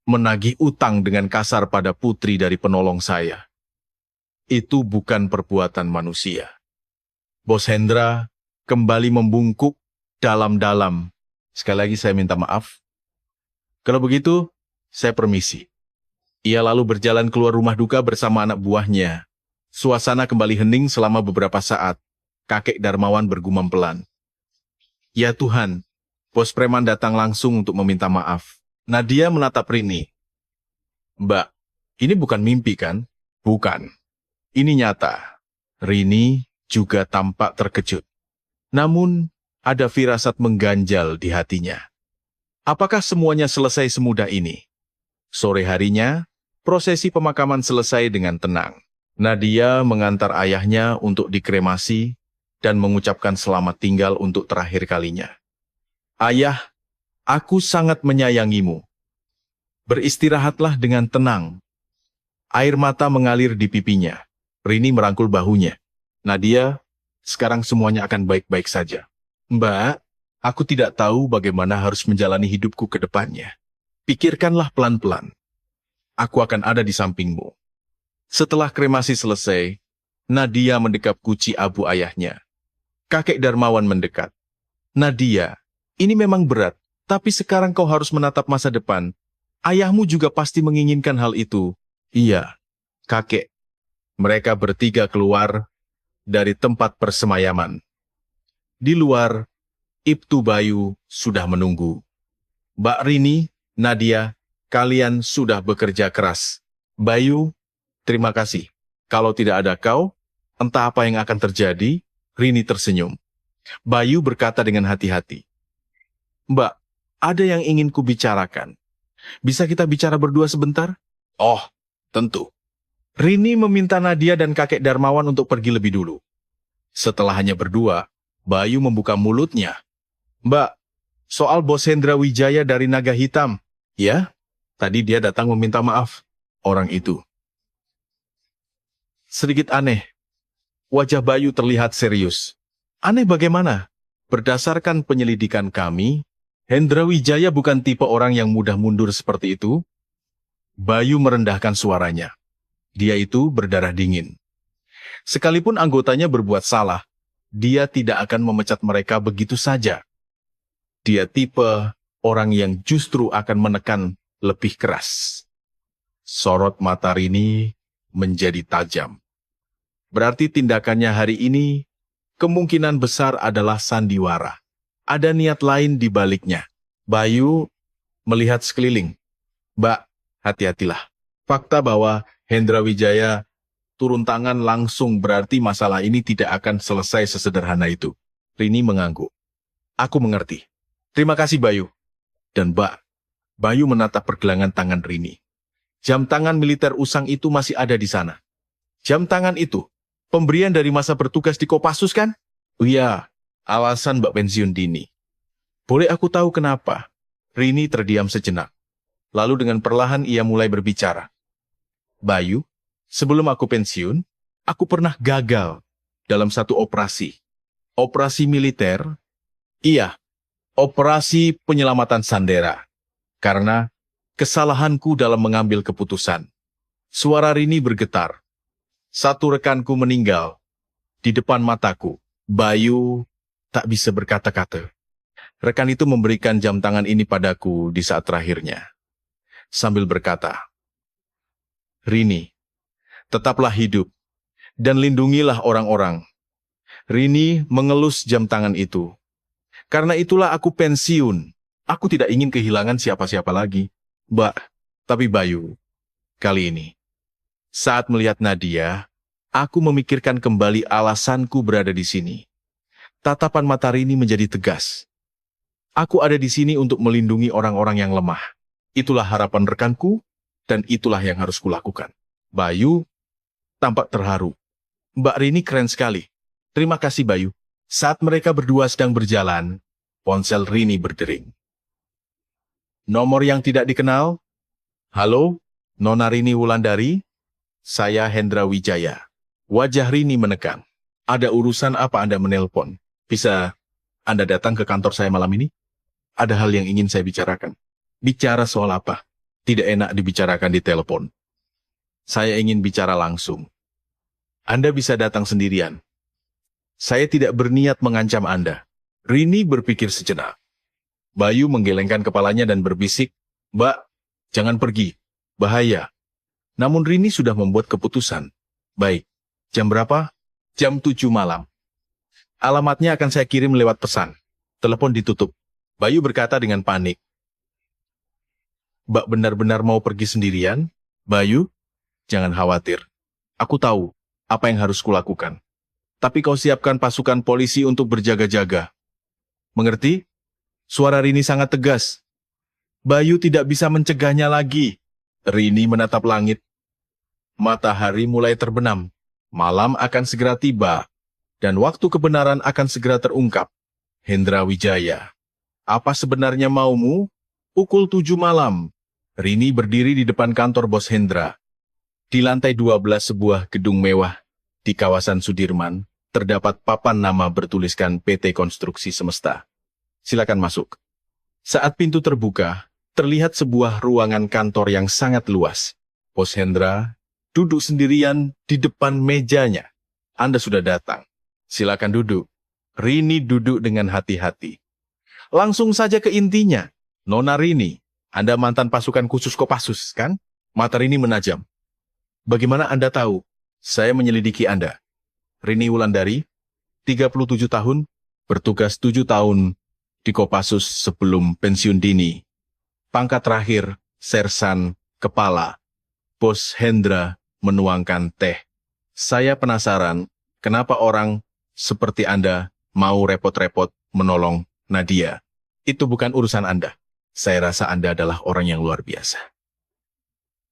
Menagih utang dengan kasar pada putri dari penolong saya. Itu bukan perbuatan manusia. Bos Hendra kembali membungkuk dalam-dalam. Sekali lagi saya minta maaf. Kalau begitu, saya permisi. Ia lalu berjalan keluar rumah duka bersama anak buahnya. Suasana kembali hening selama beberapa saat. Kakek Darmawan bergumam pelan. Ya Tuhan, Bos Preman datang langsung untuk meminta maaf. Nadia menatap Rini. Mbak, ini bukan mimpi kan? Bukan. Ini nyata. Rini juga tampak terkejut. Namun, ada firasat mengganjal di hatinya. Apakah semuanya selesai semudah ini? Sore harinya, prosesi pemakaman selesai dengan tenang. Nadia mengantar ayahnya untuk dikremasi dan mengucapkan selamat tinggal untuk terakhir kalinya. Ayah, aku sangat menyayangimu. Beristirahatlah dengan tenang. Air mata mengalir di pipinya. Rini merangkul bahunya. Nadia, sekarang semuanya akan baik-baik saja. Mbak, aku tidak tahu bagaimana harus menjalani hidupku ke depannya. Pikirkanlah pelan-pelan. Aku akan ada di sampingmu. Setelah kremasi selesai, Nadia mendekap guci abu ayahnya. Kakek Darmawan mendekat. Nadia, ini memang berat, tapi sekarang kau harus menatap masa depan. Ayahmu juga pasti menginginkan hal itu. Iya, kakek. Mereka bertiga keluar dari tempat persemayaman. Di luar, Ibtu Bayu sudah menunggu. Mbak Rini, Nadia, kalian sudah bekerja keras. Bayu, terima kasih. Kalau tidak ada kau, entah apa yang akan terjadi. Rini tersenyum. Bayu berkata dengan hati-hati. Mbak, ada yang ingin kubicarakan. Bisa kita bicara berdua sebentar? Oh, tentu. Rini meminta Nadia dan kakek Darmawan untuk pergi lebih dulu. Setelah hanya berdua, Bayu membuka mulutnya. Mbak, soal Bos Hendra Wijaya dari Naga Hitam. Ya, tadi dia datang meminta maaf. Orang itu. Sedikit aneh. Wajah Bayu terlihat serius. Aneh bagaimana? Berdasarkan penyelidikan kami, Hendra Wijaya bukan tipe orang yang mudah mundur seperti itu. Bayu merendahkan suaranya. Dia itu berdarah dingin. Sekalipun anggotanya berbuat salah, dia tidak akan memecat mereka begitu saja. Dia tipe orang yang justru akan menekan lebih keras. Sorot mata Rini menjadi tajam. Berarti tindakannya hari ini kemungkinan besar adalah sandiwara. Ada niat lain di baliknya. Bayu melihat sekeliling. Mbak, hati-hatilah. Fakta bahwa Hendra Wijaya turun tangan langsung berarti masalah ini tidak akan selesai sesederhana itu. Rini mengangguk. Aku mengerti. Terima kasih Bayu. Dan Mbak, Bayu menatap pergelangan tangan Rini. Jam tangan militer usang itu masih ada di sana. Jam tangan itu, pemberian dari masa bertugas di Kopassus kan? Oh iya, alasan Mbak pensiun dini. Boleh aku tahu kenapa? Rini terdiam sejenak. Lalu dengan perlahan ia mulai berbicara. Bayu, sebelum aku pensiun, aku pernah gagal dalam satu operasi. Operasi militer? Iya, operasi penyelamatan Sandera. Karena kesalahanku dalam mengambil keputusan. Suara Rini bergetar. Satu rekanku meninggal. Di depan mataku. Bayu tak bisa berkata-kata. Rekan itu memberikan jam tangan ini padaku di saat terakhirnya. Sambil berkata, Rini, tetaplah hidup, dan lindungilah orang-orang. Rini mengelus jam tangan itu. Karena itulah aku pensiun. Aku tidak ingin kehilangan siapa-siapa lagi. Mbak, tapi Bayu, kali ini, saat melihat Nadia, aku memikirkan kembali alasanku berada di sini. Tatapan mata Rini menjadi tegas. Aku ada di sini untuk melindungi orang-orang yang lemah. Itulah harapan rekanku, dan itulah yang harus kulakukan. Bayu tampak terharu. Mbak Rini keren sekali. Terima kasih Bayu. Saat mereka berdua sedang berjalan, ponsel Rini berdering. Nomor yang tidak dikenal? Halo, Nona Rini Wulandari? Saya Hendra Wijaya. Wajah Rini menekan. Ada urusan apa Anda menelpon? Bisa Anda datang ke kantor saya malam ini? Ada hal yang ingin saya bicarakan. Bicara soal apa? Tidak enak dibicarakan di telepon. Saya ingin bicara langsung. Anda bisa datang sendirian. Saya tidak berniat mengancam Anda. Rini berpikir sejenak. Bayu menggelengkan kepalanya dan berbisik, Mbak, jangan pergi. Bahaya. Namun Rini sudah membuat keputusan. Baik. Jam berapa? Jam 7 malam. Alamatnya akan saya kirim lewat pesan. Telepon ditutup. Bayu berkata dengan panik. Mbak benar-benar mau pergi sendirian? Bayu, jangan khawatir. Aku tahu apa yang harus kulakukan. Tapi kau siapkan pasukan polisi untuk berjaga-jaga. Mengerti? Suara Rini sangat tegas. Bayu tidak bisa mencegahnya lagi. Rini menatap langit. Matahari mulai terbenam. Malam akan segera tiba. Dan waktu kebenaran akan segera terungkap. Hendra Wijaya. Apa sebenarnya maumu? Pukul 7 malam. Rini berdiri di depan kantor bos Hendra. Di lantai 12 sebuah gedung mewah di kawasan Sudirman, terdapat papan nama bertuliskan PT Konstruksi Semesta. Silakan masuk. Saat pintu terbuka, terlihat sebuah ruangan kantor yang sangat luas. Bos Hendra duduk sendirian di depan mejanya. Anda sudah datang. Silakan duduk. Rini duduk dengan hati-hati. Langsung saja ke intinya. Nona Rini, Anda mantan pasukan khusus Kopassus, kan? Mata Rini menajam. Bagaimana Anda tahu? Saya menyelidiki Anda. Rini Wulandari, 37 tahun, bertugas 7 tahun di Kopassus sebelum pensiun dini. Pangkat terakhir, Sersan Kepala. Bos Hendra menuangkan teh. Saya penasaran, kenapa orang seperti Anda mau repot-repot menolong Nadia. Itu bukan urusan Anda. Saya rasa Anda adalah orang yang luar biasa.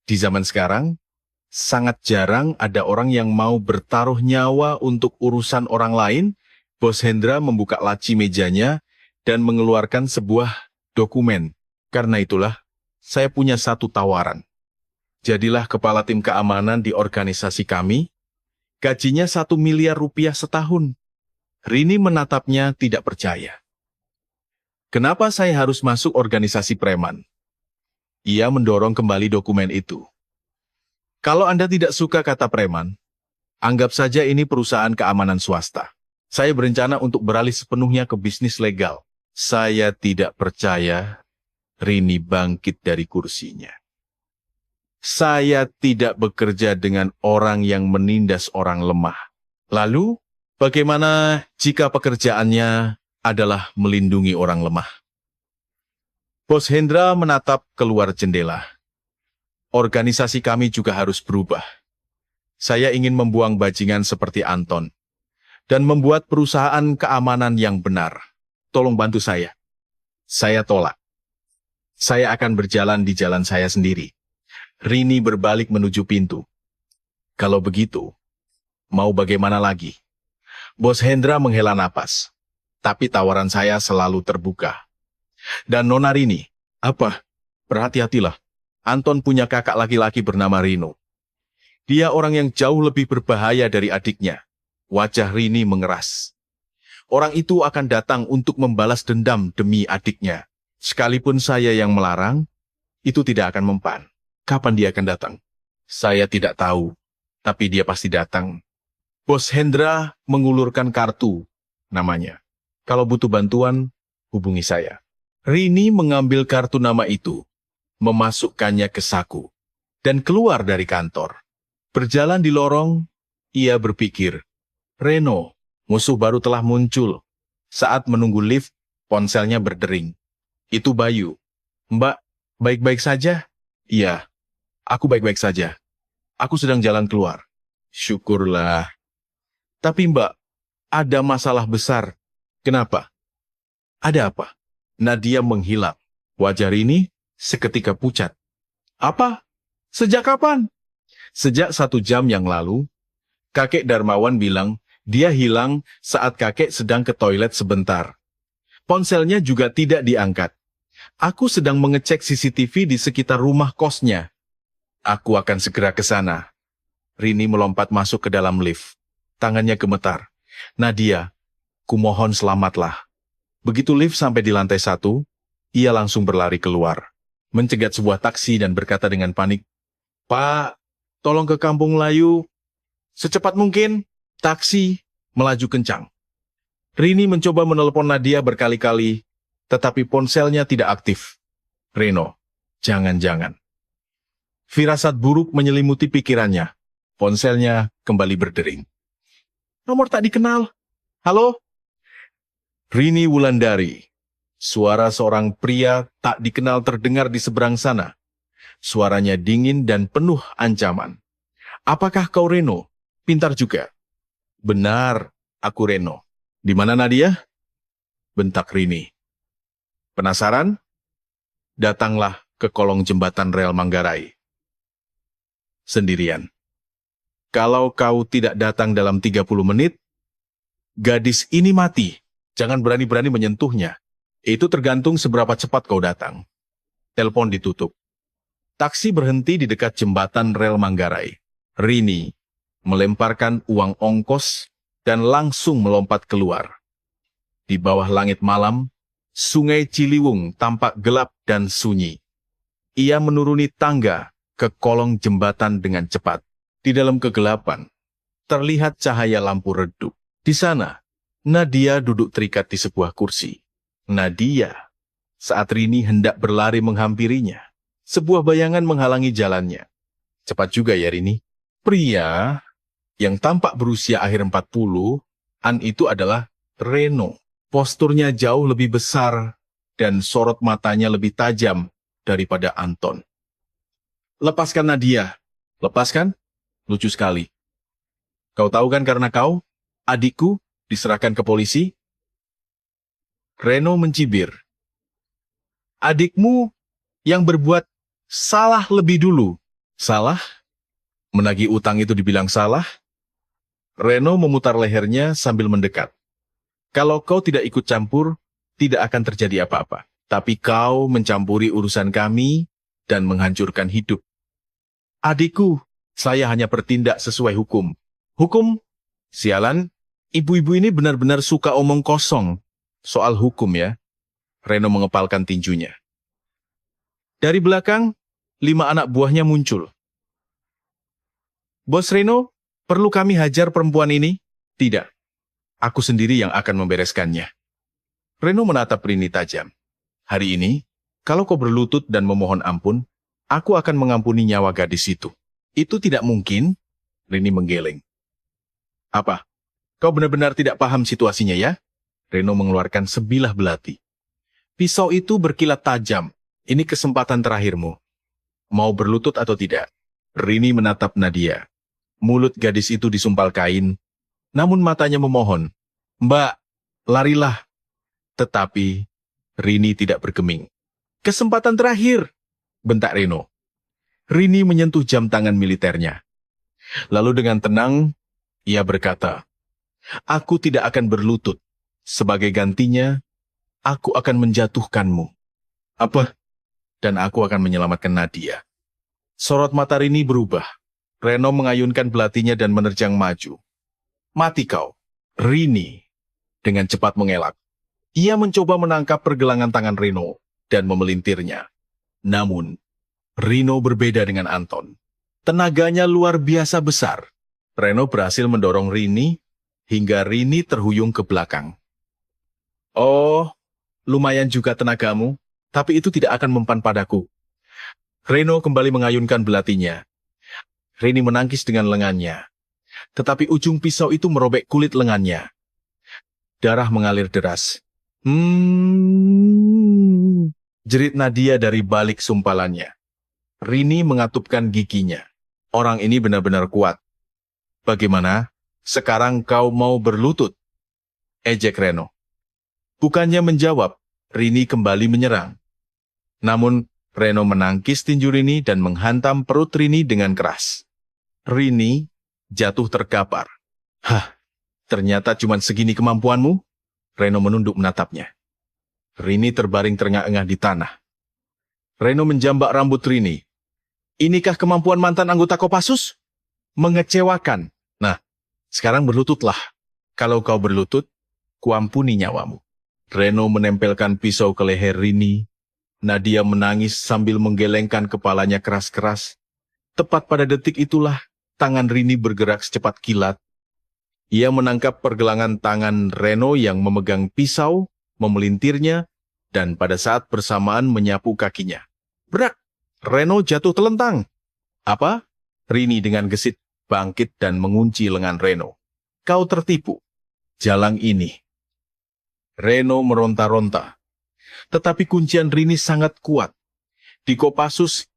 Di zaman sekarang, sangat jarang ada orang yang mau bertaruh nyawa untuk urusan orang lain. Bos Hendra membuka laci mejanya dan mengeluarkan sebuah dokumen. Karena itulah, saya punya satu tawaran. Jadilah kepala tim keamanan di organisasi kami. Gajinya 1 miliar rupiah setahun. Rini menatapnya tidak percaya. Kenapa saya harus masuk organisasi preman? Ia mendorong kembali dokumen itu. Kalau Anda tidak suka kata preman, anggap saja ini perusahaan keamanan swasta. Saya berencana untuk beralih sepenuhnya ke bisnis legal. Saya tidak percaya. Rini bangkit dari kursinya. Saya tidak bekerja dengan orang yang menindas orang lemah. Lalu, bagaimana jika pekerjaannya adalah melindungi orang lemah? Bos Hendra menatap keluar jendela. Organisasi kami juga harus berubah. Saya ingin membuang bajingan seperti Anton dan membuat perusahaan keamanan yang benar. Tolong bantu saya. Saya tolak. Saya akan berjalan di jalan saya sendiri. Rini berbalik menuju pintu. Kalau begitu, mau bagaimana lagi? Bos Hendra menghela napas. Tapi tawaran saya selalu terbuka. Dan Nona Rini, apa? Berhati-hatilah. Anton punya kakak laki-laki bernama Rino. Dia orang yang jauh lebih berbahaya dari adiknya. Wajah Rini mengeras. Orang itu akan datang untuk membalas dendam demi adiknya. Sekalipun saya yang melarang, itu tidak akan mempan. Kapan dia akan datang? Saya tidak tahu, tapi dia pasti datang. Bos Hendra mengulurkan kartu, namanya. Kalau butuh bantuan, hubungi saya. Rini mengambil kartu nama itu, memasukkannya ke saku, dan keluar dari kantor. Berjalan di lorong, ia berpikir, Reno, musuh baru telah muncul. Saat menunggu lift, ponselnya berdering. Itu Bayu. Mbak, baik-baik saja? Iya, aku baik-baik saja. Aku sedang jalan keluar. Syukurlah. Tapi Mbak, ada masalah besar. Kenapa? Ada apa? Nadia menghilang. Wajah Rini seketika pucat. Apa? Sejak kapan? Sejak 1 jam yang lalu, kakek Darmawan bilang dia hilang saat kakek sedang ke toilet sebentar. Ponselnya juga tidak diangkat. Aku sedang mengecek CCTV di sekitar rumah kosnya. Aku akan segera ke sana. Rini melompat masuk ke dalam lift. Tangannya gemetar. Nadia, kumohon selamatlah. Begitu lift sampai di lantai 1, ia langsung berlari keluar. Mencegat sebuah taksi dan berkata dengan panik, Pak, tolong ke Kampung Layu. Secepat mungkin, taksi melaju kencang. Rini mencoba menelepon Nadia berkali-kali, tetapi ponselnya tidak aktif. Reno, jangan-jangan. Firasat buruk menyelimuti pikirannya. Ponselnya kembali berdering. Nomor tak dikenal. Halo? Rini Wulandari. Suara seorang pria tak dikenal terdengar di seberang sana. Suaranya dingin dan penuh ancaman. Apakah kau Reno? Pintar juga. Benar, aku Reno. Di mana Nadia? Bentak Rini. Penasaran? Datanglah ke kolong jembatan rel Manggarai. Sendirian. Kalau kau tidak datang dalam 30 menit, gadis ini mati. Jangan berani-berani menyentuhnya. Itu tergantung seberapa cepat kau datang. Telepon ditutup. Taksi berhenti di dekat jembatan rel Manggarai. Rini melemparkan uang ongkos dan langsung melompat keluar. Di bawah langit malam, Sungai Ciliwung tampak gelap dan sunyi. Ia menuruni tangga ke kolong jembatan dengan cepat. Di dalam kegelapan, terlihat cahaya lampu redup. Di sana, Nadia duduk terikat di sebuah kursi. Nadia, saat Rini hendak berlari menghampirinya, sebuah bayangan menghalangi jalannya. Cepat juga ya Rini. Pria yang tampak berusia akhir 40-an itu adalah Reno. Posturnya jauh lebih besar dan sorot matanya lebih tajam daripada Anton. Lepaskan Nadia. Lepaskan? Lucu sekali. Kau tahu kan karena kau, adikku, diserahkan ke polisi? Reno mencibir. Adikmu yang berbuat salah lebih dulu. Salah? Menagih utang itu dibilang salah? Reno memutar lehernya sambil mendekat. Kalau kau tidak ikut campur, tidak akan terjadi apa-apa. Tapi kau mencampuri urusan kami dan menghancurkan hidup. Adikku, saya hanya bertindak sesuai hukum. Hukum? Sialan, ibu-ibu ini benar-benar suka omong kosong soal hukum ya. Reno mengepalkan tinjunya. Dari belakang, 5 anak buahnya muncul. Bos Reno, perlu kami hajar perempuan ini? Tidak, aku sendiri yang akan membereskannya. Reno menatap Rini tajam. Hari ini, kalau kau berlutut dan memohon ampun, aku akan mengampuni nyawa gadis itu. Itu tidak mungkin, Rini menggeleng. Apa? Kau benar-benar tidak paham situasinya ya? Reno mengeluarkan sebilah belati. Pisau itu berkilat tajam. Ini kesempatan terakhirmu. Mau berlutut atau tidak? Rini menatap Nadia. Mulut gadis itu disumpal kain, namun matanya memohon. Mbak, larilah. Tetapi Rini tidak bergeming. Kesempatan terakhir, bentak Reno. Rini menyentuh jam tangan militernya. Lalu dengan tenang, ia berkata, aku tidak akan berlutut. Sebagai gantinya, aku akan menjatuhkanmu. Apa? Dan aku akan menyelamatkan Nadia. Sorot mata Rini berubah. Reno mengayunkan belatinya dan menerjang maju. Mati kau. Rini dengan cepat mengelak. Ia mencoba menangkap pergelangan tangan Reno dan memelintirnya. Namun, Reno berbeda dengan Anton. Tenaganya luar biasa besar. Reno berhasil mendorong Rini hingga Rini terhuyung ke belakang. Oh, lumayan juga tenagamu, tapi itu tidak akan mempan padaku. Reno kembali mengayunkan belatinya. Rini menangkis dengan lengannya, tetapi ujung pisau itu merobek kulit lengannya. Darah mengalir deras. Jerit Nadia dari balik sumpalannya. Rini mengatupkan giginya. Orang ini benar-benar kuat. Bagaimana? Sekarang kau mau berlutut? Ejek Reno. Bukannya menjawab, Rini kembali menyerang. Namun, Reno menangkis tinju Rini dan menghantam perut Rini dengan keras. Rini jatuh terkapar. Hah, ternyata cuma segini kemampuanmu? Reno menunduk menatapnya. Rini terbaring terengah-engah di tanah. Reno menjambak rambut Rini. Inikah kemampuan mantan anggota Kopassus? Mengecewakan. Nah, sekarang berlututlah. Kalau kau berlutut, kuampuni nyawamu. Reno menempelkan pisau ke leher Rini. Nadia menangis sambil menggelengkan kepalanya keras-keras. Tepat pada detik itulah, tangan Rini bergerak secepat kilat. Ia menangkap pergelangan tangan Reno yang memegang pisau, memelintirnya, dan pada saat bersamaan menyapu kakinya. Brak! Reno jatuh telentang. Apa? Rini dengan gesit bangkit dan mengunci lengan Reno. Kau tertipu. Jalang ini. Reno meronta-ronta. Tetapi kuncian Rini sangat kuat. Di Kopassus,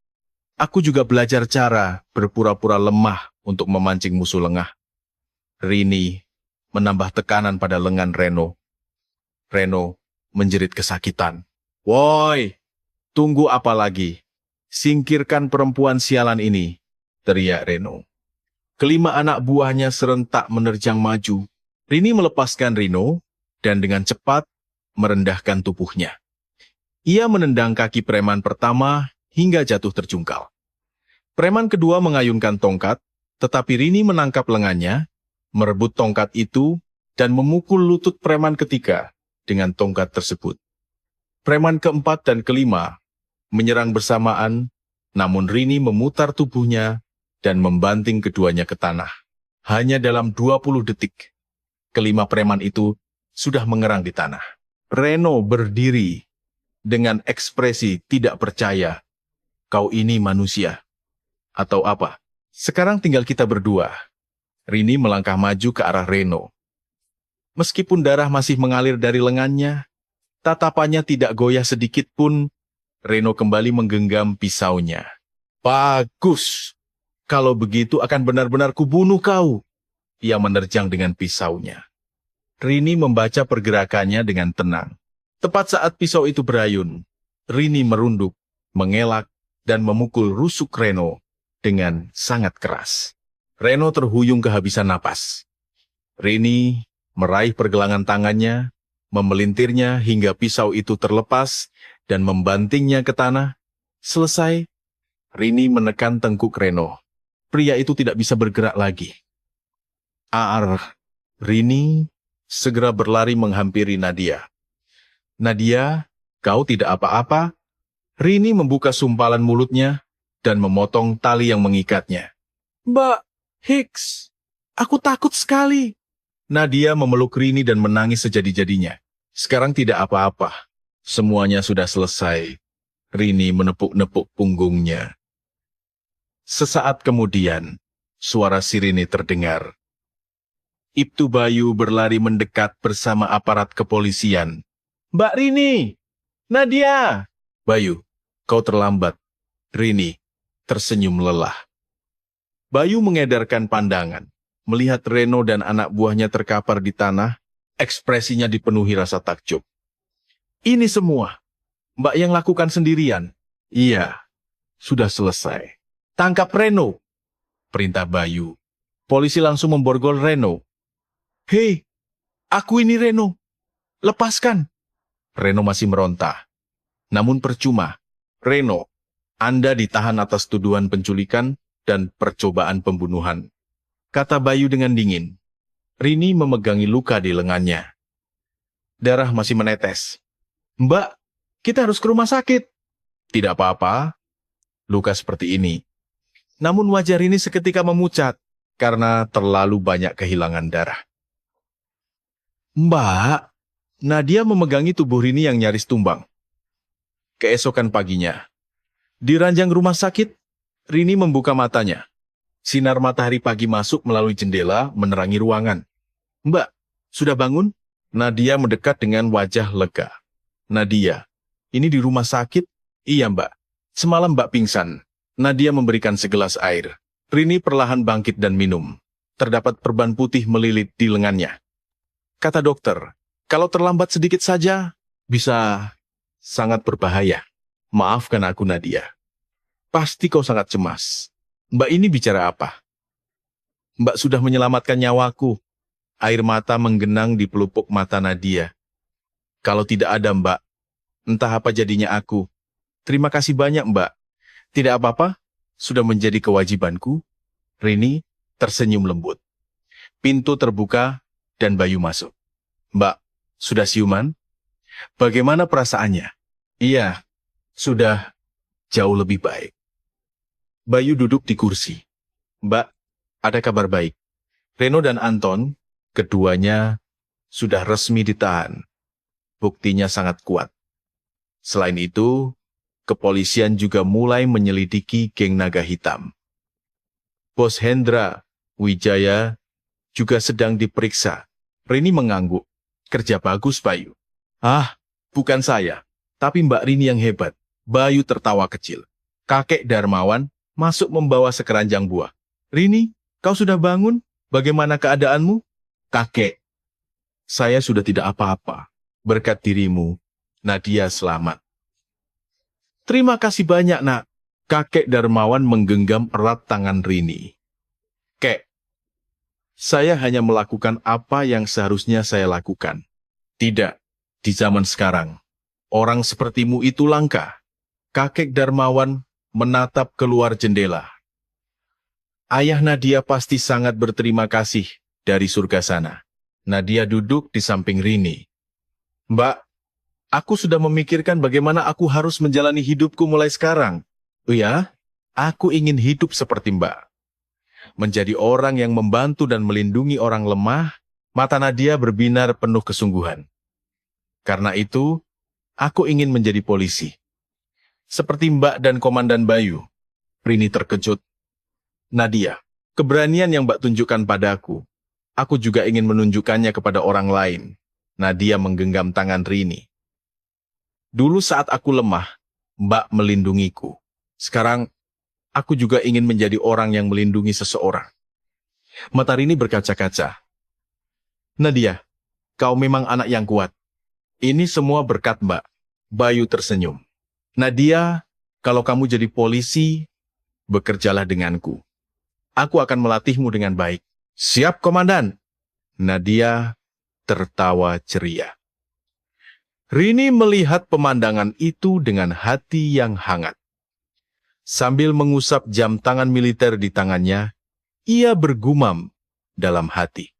aku juga belajar cara berpura-pura lemah untuk memancing musuh lengah. Rini menambah tekanan pada lengan Reno. Reno menjerit kesakitan. Woi, tunggu apa lagi? Singkirkan perempuan sialan ini, teriak Reno. Kelima anak buahnya serentak menerjang maju. Rini melepaskan Reno dan dengan cepat merendahkan tubuhnya. Ia menendang kaki preman pertama hingga jatuh terjungkal. Preman kedua mengayunkan tongkat, tetapi Rini menangkap lengannya, merebut tongkat itu, dan memukul lutut preman ketiga dengan tongkat tersebut. Preman keempat dan kelima menyerang bersamaan, namun Rini memutar tubuhnya dan membanting keduanya ke tanah. Hanya dalam 20 detik, kelima preman itu sudah mengerang di tanah. Reno berdiri dengan ekspresi tidak percaya. Kau ini manusia. Atau apa? Sekarang tinggal kita berdua. Rini melangkah maju ke arah Reno. Meskipun darah masih mengalir dari lengannya, tatapannya tidak goyah sedikit pun. Reno kembali menggenggam pisaunya. Bagus. Kalau begitu akan benar-benar kubunuh kau. Ia menerjang dengan pisaunya. Rini membaca pergerakannya dengan tenang. Tepat saat pisau itu berayun, Rini merunduk, mengelak, dan memukul rusuk Reno dengan sangat keras. Reno terhuyung kehabisan napas. Rini meraih pergelangan tangannya, memelintirnya hingga pisau itu terlepas dan membantingnya ke tanah. Selesai, Rini menekan tengkuk Reno. Pria itu tidak bisa bergerak lagi. Rini segera berlari menghampiri Nadia. Nadia, kau tidak apa-apa? Rini membuka sumpalan mulutnya dan memotong tali yang mengikatnya. Mbak Hicks, aku takut sekali. Nadia memeluk Rini dan menangis sejadi-jadinya. Sekarang tidak apa-apa. Semuanya sudah selesai. Rini menepuk-nepuk punggungnya. Sesaat kemudian, suara sirine terdengar. Ibtu Bayu berlari mendekat bersama aparat kepolisian. Mbak Rini! Nadia! Bayu, kau terlambat. Rini tersenyum lelah. Bayu mengedarkan pandangan. Melihat Reno dan anak buahnya terkapar di tanah, ekspresinya dipenuhi rasa takjub. Ini semua, Mbak yang lakukan sendirian. Iya, sudah selesai. Tangkap Reno, perintah Bayu. Polisi langsung memborgol Reno. Hei, aku ini Reno. Lepaskan. Reno masih meronta. Namun percuma. Reno, Anda ditahan atas tuduhan penculikan dan percobaan pembunuhan. Kata Bayu dengan dingin. Rini memegangi luka di lengannya. Darah masih menetes. Mbak, kita harus ke rumah sakit. Tidak apa-apa. Luka seperti ini. Namun wajah Rini seketika memucat karena terlalu banyak kehilangan darah. Mbak, Nadia memegangi tubuh Rini yang nyaris tumbang. Keesokan paginya, di ranjang rumah sakit, Rini membuka matanya. Sinar matahari pagi masuk melalui jendela menerangi ruangan. Mbak, sudah bangun? Nadia mendekat dengan wajah lega. Nadia, ini di rumah sakit? Iya Mbak, semalam Mbak pingsan. Nadia memberikan segelas air. Rini perlahan bangkit dan minum. Terdapat perban putih melilit di lengannya. Kata dokter, kalau terlambat sedikit saja, bisa sangat berbahaya. Maafkan aku Nadia. Pasti kau sangat cemas. Mbak ini bicara apa? Mbak sudah menyelamatkan nyawaku. Air mata menggenang di pelupuk mata Nadia. Kalau tidak ada Mbak, entah apa jadinya aku. Terima kasih banyak Mbak. Tidak apa-apa, sudah menjadi kewajibanku. Rini tersenyum lembut. Pintu terbuka dan Bayu masuk. Mbak, sudah siuman? Bagaimana perasaannya? Iya, sudah jauh lebih baik. Bayu duduk di kursi. Mbak, ada kabar baik. Reno dan Anton, keduanya sudah resmi ditahan. Buktinya sangat kuat. Selain itu, kepolisian juga mulai menyelidiki geng naga hitam. Bos Hendra Wijaya juga sedang diperiksa. Rini mengangguk. Kerja bagus, Bayu. Ah, bukan saya, tapi Mbak Rini yang hebat. Bayu tertawa kecil. Kakek Darmawan masuk membawa sekeranjang buah. Rini, kau sudah bangun? Bagaimana keadaanmu? Kakek, saya sudah tidak apa-apa. Berkat dirimu, Nadia selamat. Terima kasih banyak, nak. Kakek Darmawan menggenggam erat tangan Rini. Kek, saya hanya melakukan apa yang seharusnya saya lakukan. Tidak, di zaman sekarang, orang sepertimu itu langka. Kakek Darmawan menatap keluar jendela. Ayah Nadia pasti sangat berterima kasih dari surga sana. Nadia duduk di samping Rini. Mbak, aku sudah memikirkan bagaimana aku harus menjalani hidupku mulai sekarang. Oh ya, aku ingin hidup seperti Mbak. Menjadi orang yang membantu dan melindungi orang lemah, mata Nadia berbinar penuh kesungguhan. Karena itu, aku ingin menjadi polisi. Seperti Mbak dan Komandan Bayu. Rini terkejut. Nadia, keberanian yang Mbak tunjukkan padaku, aku juga ingin menunjukkannya kepada orang lain. Nadia menggenggam tangan Rini. Dulu saat aku lemah, Mbak melindungiku. Sekarang, aku juga ingin menjadi orang yang melindungi seseorang. Mata Rini berkaca-kaca. Nadia, kau memang anak yang kuat. Ini semua berkat Mbak. Bayu tersenyum. Nadia, kalau kamu jadi polisi, bekerjalah denganku. Aku akan melatihmu dengan baik. Siap, Komandan. Nadia tertawa ceria. Rini melihat pemandangan itu dengan hati yang hangat. Sambil mengusap jam tangan militer di tangannya, ia bergumam dalam hati.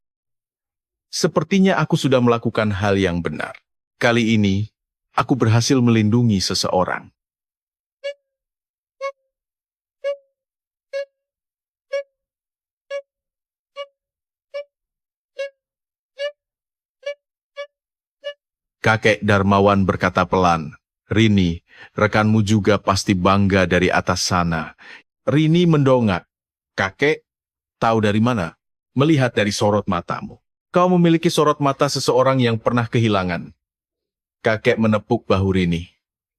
Sepertinya aku sudah melakukan hal yang benar. Kali ini, aku berhasil melindungi seseorang. Kakek Darmawan berkata pelan, Rini, rekanmu juga pasti bangga dari atas sana. Rini mendongak. Kakek, tahu dari mana? Melihat dari sorot matamu. Kau memiliki sorot mata seseorang yang pernah kehilangan. Kakek menepuk bahu Rini.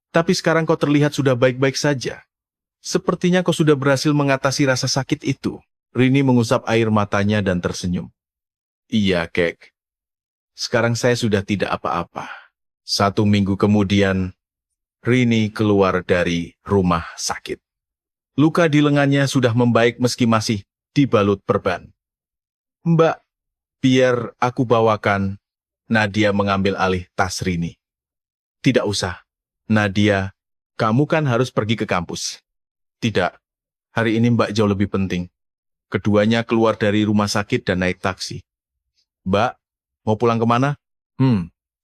Tapi sekarang kau terlihat sudah baik-baik saja. Sepertinya kau sudah berhasil mengatasi rasa sakit itu. Rini mengusap air matanya dan tersenyum. Iya, Kek. Sekarang saya sudah tidak apa-apa. 1 minggu kemudian, Rini keluar dari rumah sakit. Luka di lengannya sudah membaik meski masih dibalut perban. Mbak, biar aku bawakan. Nadia mengambil alih tas Rini. Tidak usah. Nadia, kamu kan harus pergi ke kampus. Tidak, hari ini Mbak jauh lebih penting. Keduanya keluar dari rumah sakit dan naik taksi. Mbak, mau pulang kemana?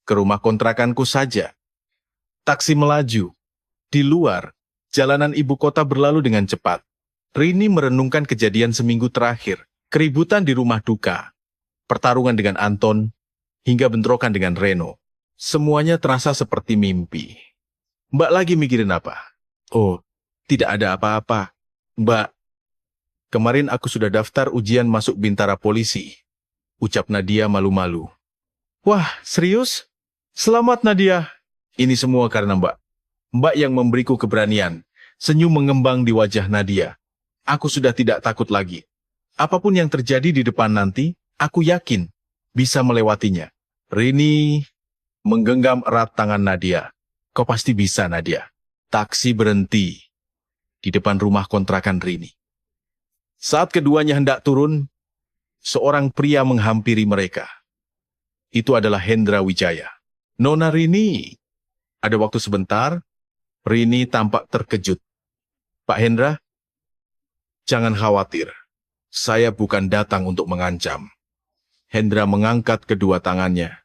Ke rumah kontrakanku saja. Taksi melaju. Di luar, jalanan ibu kota berlalu dengan cepat. Rini merenungkan kejadian seminggu terakhir, keributan di rumah duka, pertarungan dengan Anton, hingga bentrokan dengan Reno. Semuanya terasa seperti mimpi. Mbak lagi mikirin apa? Oh, tidak ada apa-apa. Mbak, kemarin aku sudah daftar ujian masuk Bintara Polisi. Ucap Nadia malu-malu. Wah, serius? Selamat Nadia. Ini semua karena Mbak. Mbak yang memberiku keberanian. Senyum mengembang di wajah Nadia. Aku sudah tidak takut lagi. Apapun yang terjadi di depan nanti, aku yakin bisa melewatinya. Rini menggenggam erat tangan Nadia. Kau pasti bisa, Nadia. Taksi berhenti di depan rumah kontrakan Rini. Saat keduanya hendak turun, seorang pria menghampiri mereka. Itu adalah Hendra Wijaya. Nona Rini, ada waktu sebentar? Rini tampak terkejut. Pak Hendra, jangan khawatir. Saya bukan datang untuk mengancam. Hendra mengangkat kedua tangannya.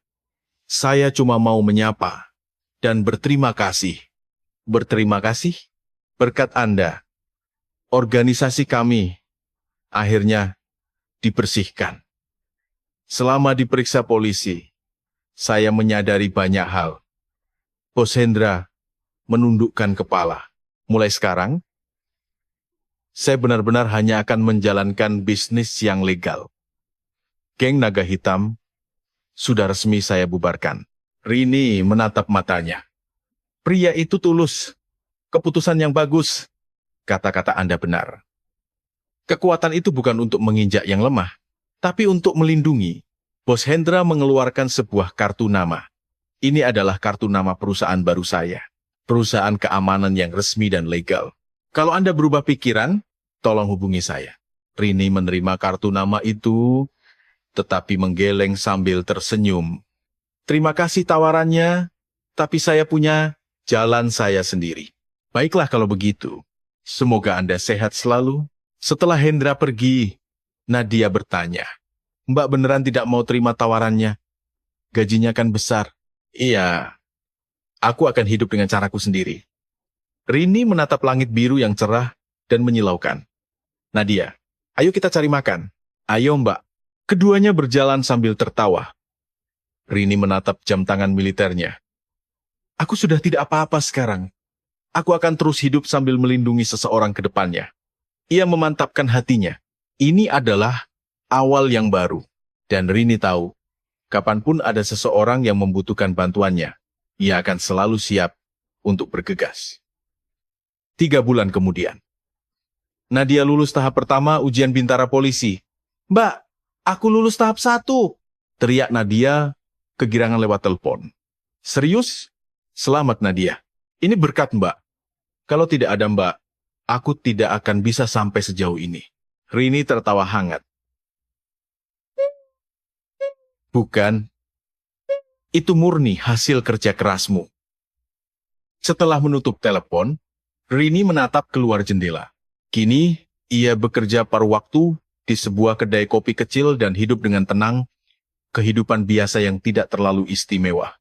Saya cuma mau menyapa dan berterima kasih. Berterima kasih? Berkat Anda, organisasi kami akhirnya dibersihkan. Selama diperiksa polisi, saya menyadari banyak hal. Bos Hendra menundukkan kepala. Mulai sekarang, saya benar-benar hanya akan menjalankan bisnis yang legal. Geng Naga Hitam sudah resmi saya bubarkan. Rini menatap matanya. Pria itu tulus. Keputusan yang bagus. Kata-kata Anda benar. Kekuatan itu bukan untuk menginjak yang lemah, tapi untuk melindungi. Bos Hendra mengeluarkan sebuah kartu nama. Ini adalah kartu nama perusahaan baru saya. Perusahaan keamanan yang resmi dan legal. Kalau Anda berubah pikiran, tolong hubungi saya. Rini menerima kartu nama itu, tetapi menggeleng sambil tersenyum. Terima kasih tawarannya, tapi saya punya jalan saya sendiri. Baiklah kalau begitu. Semoga Anda sehat selalu. Setelah Hendra pergi, Nadia bertanya, Mbak beneran tidak mau terima tawarannya? Gajinya kan besar. Iya, aku akan hidup dengan caraku sendiri. Rini menatap langit biru yang cerah dan menyilaukan. Nadia, ayo kita cari makan. Ayo Mbak. Keduanya berjalan sambil tertawa. Rini menatap jam tangan militernya. Aku sudah tidak apa-apa sekarang. Aku akan terus hidup sambil melindungi seseorang ke depannya. Ia memantapkan hatinya. Ini adalah awal yang baru. Dan Rini tahu, kapanpun ada seseorang yang membutuhkan bantuannya, ia akan selalu siap untuk bergegas. 3 bulan kemudian. Nadia lulus tahap pertama ujian Bintara Polisi. Mbak, aku lulus tahap 1. Teriak Nadia kegirangan lewat telepon. Serius? Selamat Nadia. Ini berkat Mbak. Kalau tidak ada Mbak, aku tidak akan bisa sampai sejauh ini. Rini tertawa hangat. Bukan. Itu murni hasil kerja kerasmu. Setelah menutup telepon, Rini menatap keluar jendela. Kini, ia bekerja paruh waktu di sebuah kedai kopi kecil dan hidup dengan tenang, kehidupan biasa yang tidak terlalu istimewa.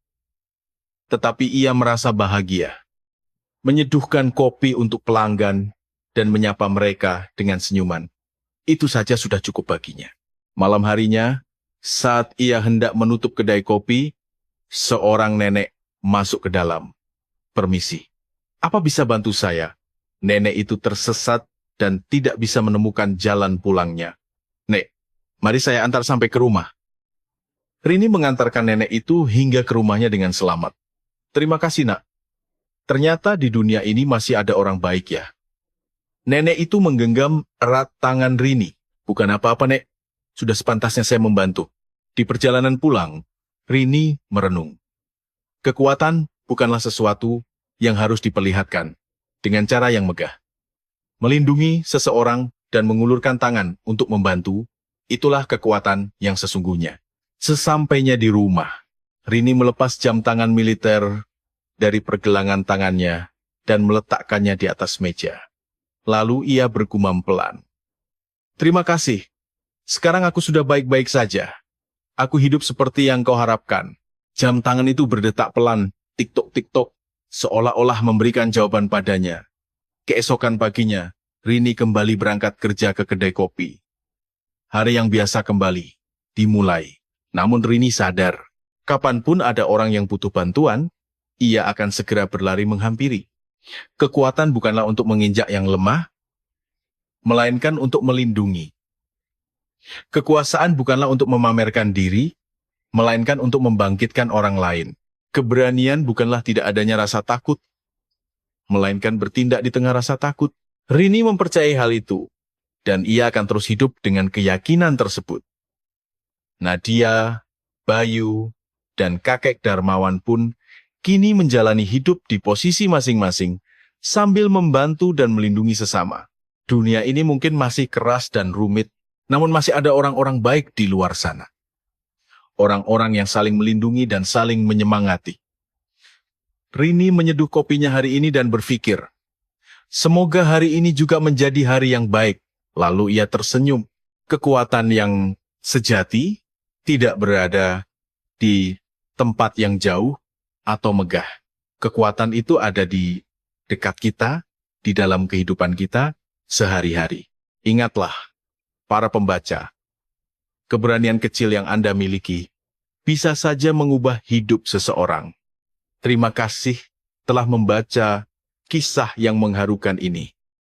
Tetapi ia merasa bahagia. Menyeduhkan kopi untuk pelanggan dan menyapa mereka dengan senyuman. Itu saja sudah cukup baginya. Malam harinya, saat ia hendak menutup kedai kopi, Seorang nenek masuk ke dalam. Permisi. Apa bisa bantu saya? Nenek itu tersesat dan tidak bisa menemukan jalan pulangnya. Nek, mari saya antar sampai ke rumah. Rini mengantarkan nenek itu hingga ke rumahnya dengan selamat. Terima kasih, Nak. Ternyata di dunia ini masih ada orang baik ya. Nenek itu menggenggam erat tangan Rini. Bukan apa-apa, Nek. Sudah sepantasnya saya membantu. Di perjalanan pulang, Rini merenung. Kekuatan bukanlah sesuatu yang harus diperlihatkan dengan cara yang megah. Melindungi seseorang dan mengulurkan tangan untuk membantu, itulah kekuatan yang sesungguhnya. Sesampainya di rumah, Rini melepas jam tangan militer dari pergelangan tangannya dan meletakkannya di atas meja. Lalu ia bergumam pelan. Terima kasih. Sekarang aku sudah baik-baik saja. Aku hidup seperti yang kau harapkan. Jam tangan itu berdetak pelan, tik-tok, seolah-olah memberikan jawaban padanya. Keesokan paginya, Rini kembali berangkat kerja ke kedai kopi. Hari yang biasa kembali, dimulai. Namun Rini sadar, kapanpun ada orang yang butuh bantuan, ia akan segera berlari menghampiri. Kekuatan bukanlah untuk menginjak yang lemah, melainkan untuk melindungi. Kekuasaan bukanlah untuk memamerkan diri, melainkan untuk membangkitkan orang lain. Keberanian bukanlah tidak adanya rasa takut, melainkan bertindak di tengah rasa takut. Rini mempercayai hal itu, dan ia akan terus hidup dengan keyakinan tersebut. Nadia, Bayu, dan kakek Darmawan pun kini menjalani hidup di posisi masing-masing sambil membantu dan melindungi sesama. Dunia ini mungkin masih keras dan rumit, namun masih ada orang-orang baik di luar sana. Orang-orang yang saling melindungi dan saling menyemangati. Rini menyeduh kopinya hari ini dan berpikir, semoga hari ini juga menjadi hari yang baik. Lalu ia tersenyum. Kekuatan yang sejati tidak berada di tempat yang jauh atau megah. Kekuatan itu ada di dekat kita, di dalam kehidupan kita sehari-hari. Ingatlah, para pembaca, keberanian kecil yang Anda miliki bisa saja mengubah hidup seseorang. Terima kasih telah membaca kisah yang mengharukan ini.